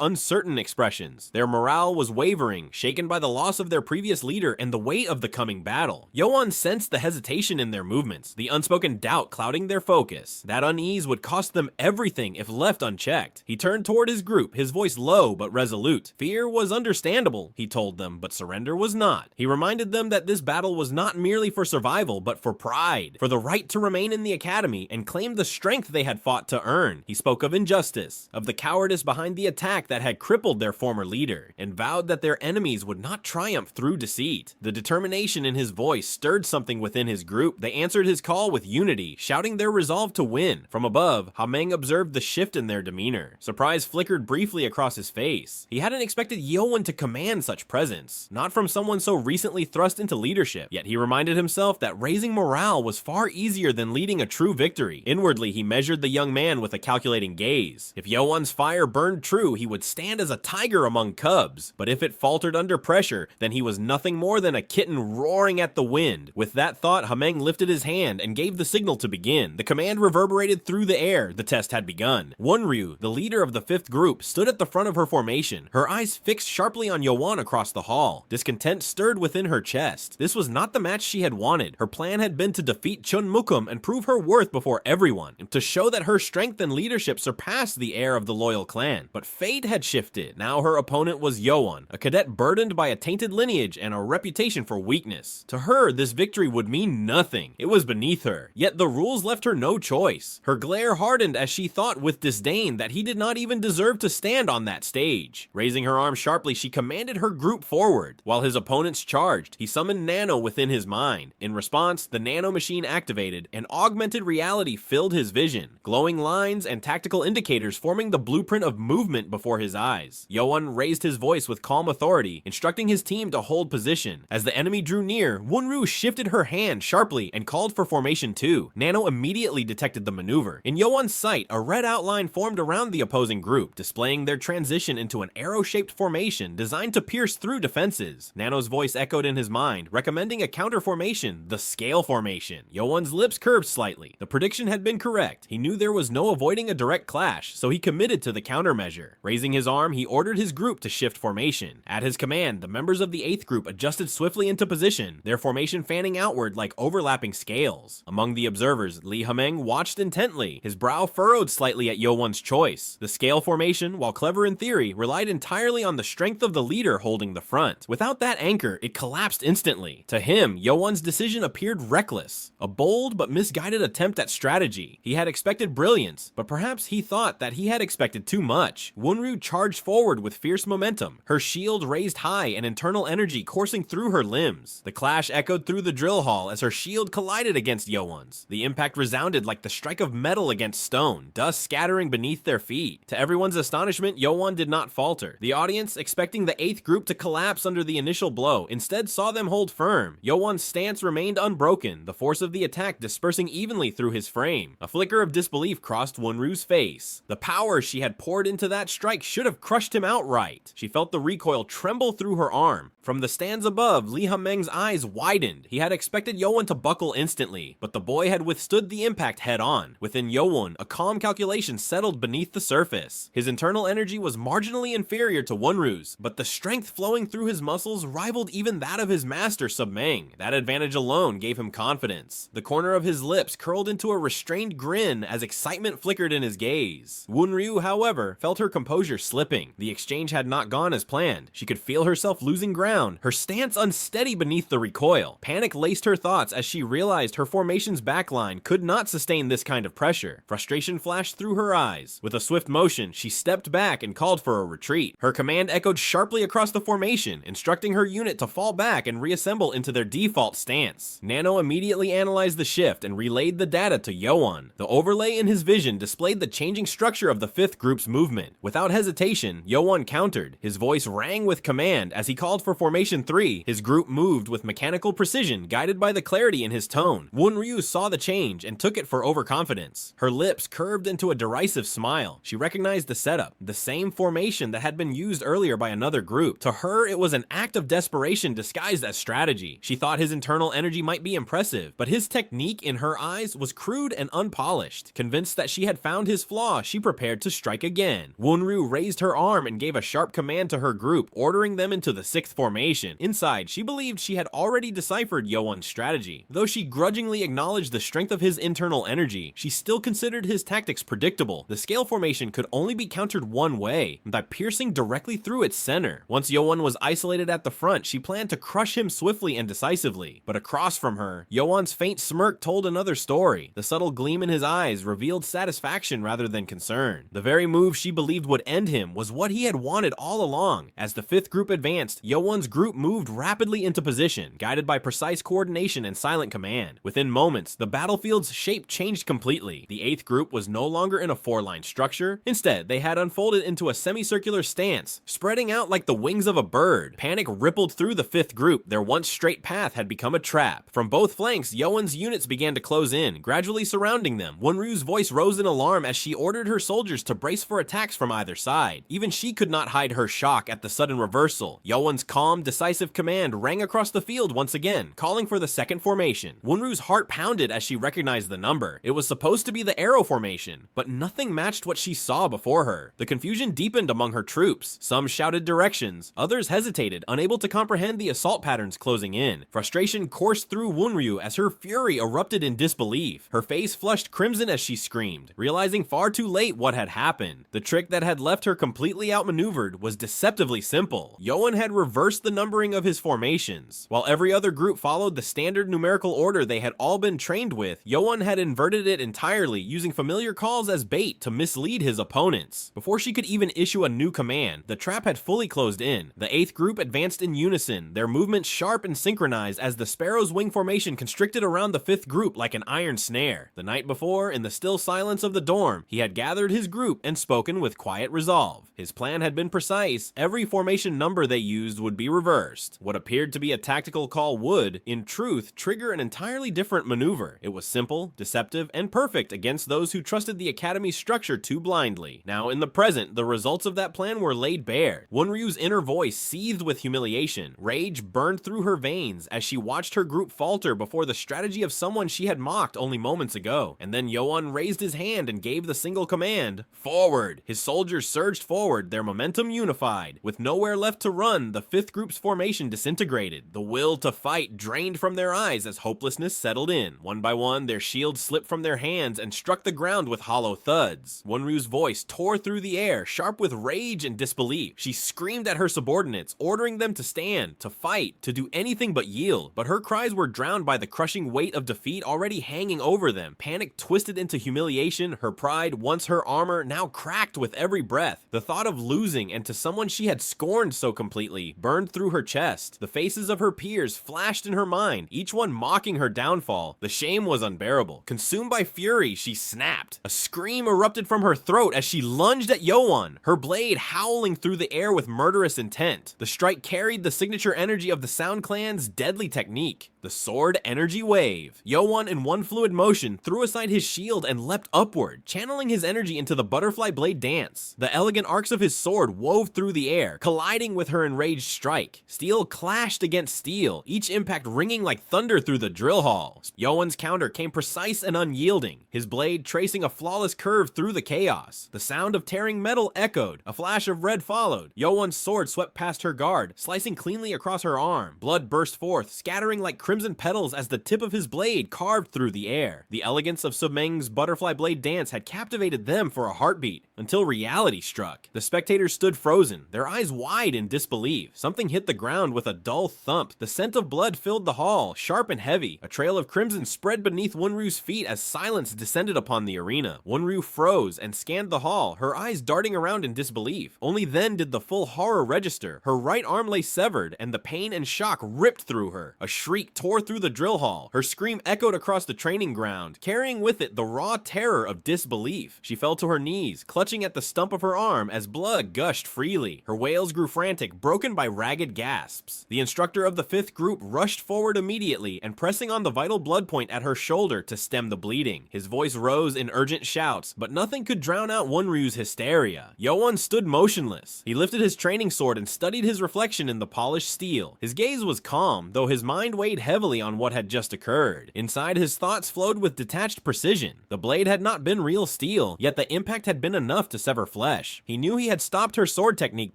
uncertain expressions. Their morale was wavering, shaken by the loss of their previous leader and the weight of the coming battle. Yeowun sensed the hesitation in their movements, the unspoken doubt clouding their focus. That unease would cost them everything if left unchecked. He turned toward his group, his voice low but resolute. Fear was understandable, he told them, but surrender was not. He reminded them that this battle was not merely for survival, but for pride, for the right to remain in the academy and claim the strength they had fought to earn. He spoke of injustice, of the cowardice behind the attack that had crippled their former leader, and vowed that their enemies would not triumph through deceit. The determination in his voice stirred something within his group. They answered his call with unity, shouting their resolve to win. From above, Hameng observed the shift in their demeanor. Surprise flickered briefly across his face. He hadn't expected Yeowun to command such presence, not from someone so recently thrust into leadership. Yet he reminded himself that raising morale was far easier than leading a true victory. Inwardly, he measured the young man with a calculating gaze. If Yeowun's fire burned true, he would stand as a tiger among cubs. But if it faltered under pressure, then he was nothing more than a kitten roaring at the wind. With that thought, Hameng lifted his hand and gave the signal to begin. The command reverberated through the air. The test had begun. Wonryu, the leader of the fifth group, stood at the front of her formation, her eyes fixed sharply on Yeowun across the hall. Discontent stirred within her chest. This was not the match she had wanted. Her plan had been to defeat Cheon Yeowun and prove her worth before everyone, to show that her strength and leadership surpassed the heir of the loyal clan. But fate had shifted. Now her opponent was Yeowun, a cadet burdened by a tainted lineage and a reputation for weakness. To her, this victory would mean nothing. It was beneath her. Yet the rules left her no choice. Her glare hardened as she thought with disdain that he did not even deserve to stand on that stage. Raising her arm sharply, she commanded her group forward. While his opponents charged, he summoned Nano within his mind. In response, the Nano Machine activated, and augmented reality filled his vision, glowing lines and tactical indicators forming the blueprint of movement before his eyes. Yeowun raised his voice with calm authority, instructing his team to hold position. As the enemy drew near, Wonryu shifted her hand sharply and called for formation 2. Nano immediately detected the maneuver. In Yeowun's sight, a red outline formed around the opposing group, displaying their transition into an arrow-shaped formation designed to pierce through defenses. Nano's voice echoed in his mind, recommending a counter formation, the scale formation. Yeowun's lips curved slightly. The prediction had been correct. He knew there was no avoiding a direct clash, so he committed to the countermeasure. Raising his arm, he ordered his group to shift formation. At his command, the members of the 8th group adjusted swiftly into position, their formation fanning outward like overlapping scales. Among the observers, Lee Hameng watched intently, his brow furrowed slightly at Yeowun's choice. The scale formation, while clever in theory, relied entirely on the strength of the leader holding the front. Without that anchor, it collapsed instantly. To him, Yeowun's decision appeared reckless, a bold but misguided attempt at strategy. He had expected brilliance, but perhaps he thought that he had expected too much. Wonryu charged forward with fierce momentum, her shield raised high and internal energy coursing through her limbs. The clash echoed through the drill hall as her shield collided against Yeowun's. The impact resounded like the strike of metal against stone, dust scattering beneath their feet. To everyone's astonishment, Yeowun did not falter. The audience, expecting the 8th group to collapse under the initial blow, instead saw them hold firm. Yeowun's stance remained unbroken, the force of the attack dispersing evenly through his frame. A flicker of disbelief crossed Wonryu's face. The power she had poured into that strike should have crushed him outright. She felt the recoil tremble through her arm. From the stands above, Lee Ha-meng's eyes widened. He had expected Yeowun to buckle instantly, but the boy had withstood the impact head-on. Within Yeowun, a calm calculation settled beneath the surface. His internal energy was marginally inferior to Wonryu's, but the strength flowing through his muscles rivaled even that of his master Submeng. That advantage alone gave him confidence. The corner of his lips curled into a restrained grin as excitement flickered in his gaze. Wonryu, however, felt her composure slipping. The exchange had not gone as planned. She could feel herself losing ground, her stance unsteady beneath the recoil. Panic laced her thoughts as she realized her formation's backline could not sustain this kind of pressure. Frustration flashed through her eyes. With a swift motion, she stepped back and called for a retreat. Her command echoed sharply across the formation, instructing her unit to fall back and reassemble into their default stance. Nano immediately analyzed the shift and relayed the data to Yeowun. The overlay in his vision displayed the changing structure of the 5th group's movement. Without hesitation, Yeowun countered. His voice rang with command as he called for Formation 3. His group moved with mechanical precision, guided by the clarity in his tone. Wonryu saw the change and took it for overconfidence. Her lips curved into a derisive smile. She recognized the setup, the same formation that had been used earlier by another group. To her, it was an act of desperation disguised as strategy. She thought his internal energy might be impressive, but his technique in her eyes was crude and unpolished. Convinced that she had found his flaw, she prepared to strike again. Wonryu raised her arm and gave a sharp command to her group, ordering them into the 6th formation. Inside, she believed she had already deciphered Yeowun's strategy. Though she grudgingly acknowledged the strength of his internal energy, she still considered his tactics predictable. The scale formation could only be countered one way, by piercing directly through its center. Once Yeowun was isolated at the front, she planned to crush him swiftly and decisively. But across from her, Yeowun's faint smirk told another story. The subtle gleam in his eyes revealed satisfaction rather than concern. The very move she believed would end him was what he had wanted all along. As the 5th group advanced, Yeowun's group moved rapidly into position, guided by precise coordination and silent command. Within moments, the battlefield's shape changed completely. The 8th group was no longer in a 4-line structure. Instead, they had unfolded into a semicircular stance, spreading out like the wings of a bird. Panic rippled through the 5th group. Their once straight path had become a trap. From both flanks, Yeowun's units began to close in, gradually surrounding them. Wonryu's voice rose in alarm as she ordered her soldiers to brace for attacks from either side. Even she could not hide her shock at the sudden reversal. Yeowun's calm, decisive command rang across the field once again, calling for the 2nd formation. Wonryu's heart pounded as she recognized the number. It was supposed to be the arrow formation, but nothing matched what she saw before her. The confusion deepened among her troops. Some shouted directions, others hesitated, unable to comprehend the assault patterns closing in. Frustration coursed through Wonryu as her fury erupted in disbelief. Her face flushed crimson as she screamed, realizing far too late what had happened. The trick that had left her completely outmaneuvered was deceptively simple. Yeowun had reversed the numbering of his formations. While every other group followed the standard numerical order they had all been trained with, Yeowun had inverted it entirely, using familiar calls as bait to mislead his opponents. Before she could even issue a new command, the trap had fully closed in. The 8th group advanced in unison, their movements sharp and synchronized as the sparrow's wing formation constricted around the 5th group like an iron snare. The night before, in the still silence of the dorm, he had gathered his group and spoken with quiet resolve. His plan had been precise. Every formation number they used would be reversed. What appeared to be a tactical call would, in truth, trigger an entirely different maneuver. It was simple, deceptive, and perfect against those who trusted the Academy's structure too blindly. Now, in the present, the results of that plan were laid bare. Wonryu's inner voice seethed with humiliation. Rage burned through her veins as she watched her group falter before the strategy of someone she had mocked only moments ago. And then Yeowun raised his hand and gave the single command, "Forward!" His soldiers surged forward, their momentum unified. With nowhere left to run, the 5th group's formation disintegrated. The will to fight drained from their eyes as hopelessness settled in. One by one, their shields slipped from their hands and struck the ground with hollow thuds. Wonryu's voice tore through the air, sharp with rage and disbelief. She screamed at her subordinates, ordering them to stand, to fight, to do anything but yield. But her cries were drowned by the crushing weight of defeat already hanging over them. Panic twisted into humiliation. Her pride, once her armor, now cracked with every breath. The thought of losing and to someone she had scorned so completely burned through her chest. The faces of her peers flashed in her mind, each one mocking her downfall. The shame was unbearable. Consumed by fury, she snapped. A scream erupted from her throat as she lunged at Yeowun, her blade howling through the air with murderous intent. The strike carried the signature energy of the Sound Clan's deadly technique, the Sword Energy Wave. Yeowun, in one fluid motion, threw aside his shield and leapt upward, channeling his energy into the butterfly blade dance. The elegant arcs of his sword wove through the air, colliding with her enraged strike. Steel clashed against steel, each impact ringing like thunder through the drill hall. Yeowun's counter came precise and unyielding, his blade tracing a flawless curve through the chaos. The sound of tearing metal echoed, a flash of red followed. Yeowun's sword swept past her guard, slicing cleanly across her arm. Blood burst forth, scattering like crimson petals as the tip of his blade carved through the air. The elegance of Submeng's butterfly blade dance had captivated them for a heartbeat, until reality struck. The spectators stood frozen, their eyes wide in disbelief. Something hit the ground with a dull thump. The scent of blood filled the hall, sharp and heavy. A trail of crimson spread beneath Wunryu's feet as silence descended upon the arena. Wunryu froze and scanned the hall, her eyes darting around in disbelief. Only then did the full horror register. Her right arm lay severed, and the pain and shock ripped through her. A shriek tore through the drill hall. Her scream echoed across the training ground, carrying with it the raw terror of disbelief. She fell to her knees, clutching at the stump of her arm as blood gushed freely. Her wails grew frantic, broken by ragged gasps. The instructor of the 5th group rushed forward immediately and pressing on the vital blood point at her shoulder to stem the bleeding. His voice rose in urgent shouts, but nothing could drown out Wunryu's hysteria. Yeowun stood motionless. He lifted his training sword and studied his reflection in the polished steel. His gaze was calm, though his mind weighed heavily on what had just occurred. Inside, his thoughts flowed with detached precision. The blade had not been real steel, yet the impact had been enough to sever flesh. He knew he had stopped her sword technique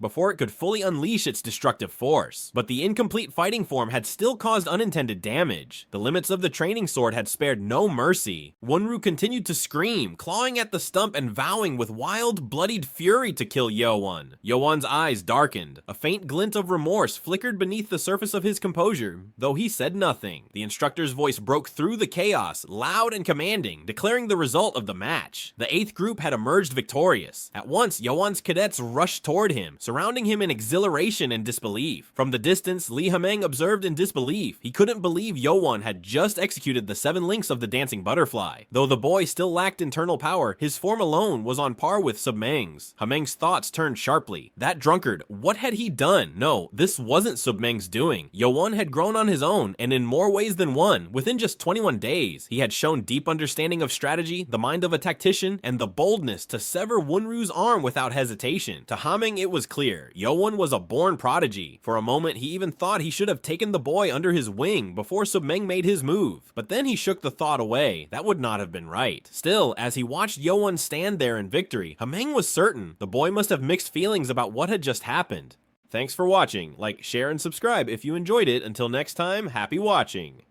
before it could fully unleash its destructive force, but the incomplete fighting form had still caused unintended damage. The limits of the training sword had spared no mercy. Wunryu continued to scream, clawing at the stump and vowing with wild, bloodied fury to kill Yeowun. Yeowun's eyes darkened. A faint glint of remorse flickered beneath the surface of his composure, though he said nothing. The instructor's voice broke through the chaos, loud and commanding, declaring the result of the match. The 8th group had emerged victorious. At once, Yeowun's cadets rushed toward him, surrounding him in exhilaration and disbelief. From the distance, Lee Hameng observed in disbelief. He couldn't believe Yeowun had just executed the 7 links of the dancing butterfly. Though the boy still lacked internal power, his form alone was on par with Submeng's. Hameng's thoughts turned sharply. That drunkard, what had he done? No, this wasn't Submeng's doing. Yeowun had grown on his own, and in more ways than one. Within just 21 days, he had shown deep understanding of strategy, the mind of a tactician, and the boldness to sever Wunryu's arm without hesitation. To Hameng, it was clear. Yeowun was a born prodigy. For a moment, he even thought he should have taken the boy under his wing before Submeng made his move. But then he shook the thought away. That would not have been right. Still, as he watched Yeowun stand there in victory, Hameng was certain the boy must have mixed feelings about what had just happened. Thanks for watching. Like, share, and subscribe if you enjoyed it. Until next time, happy watching.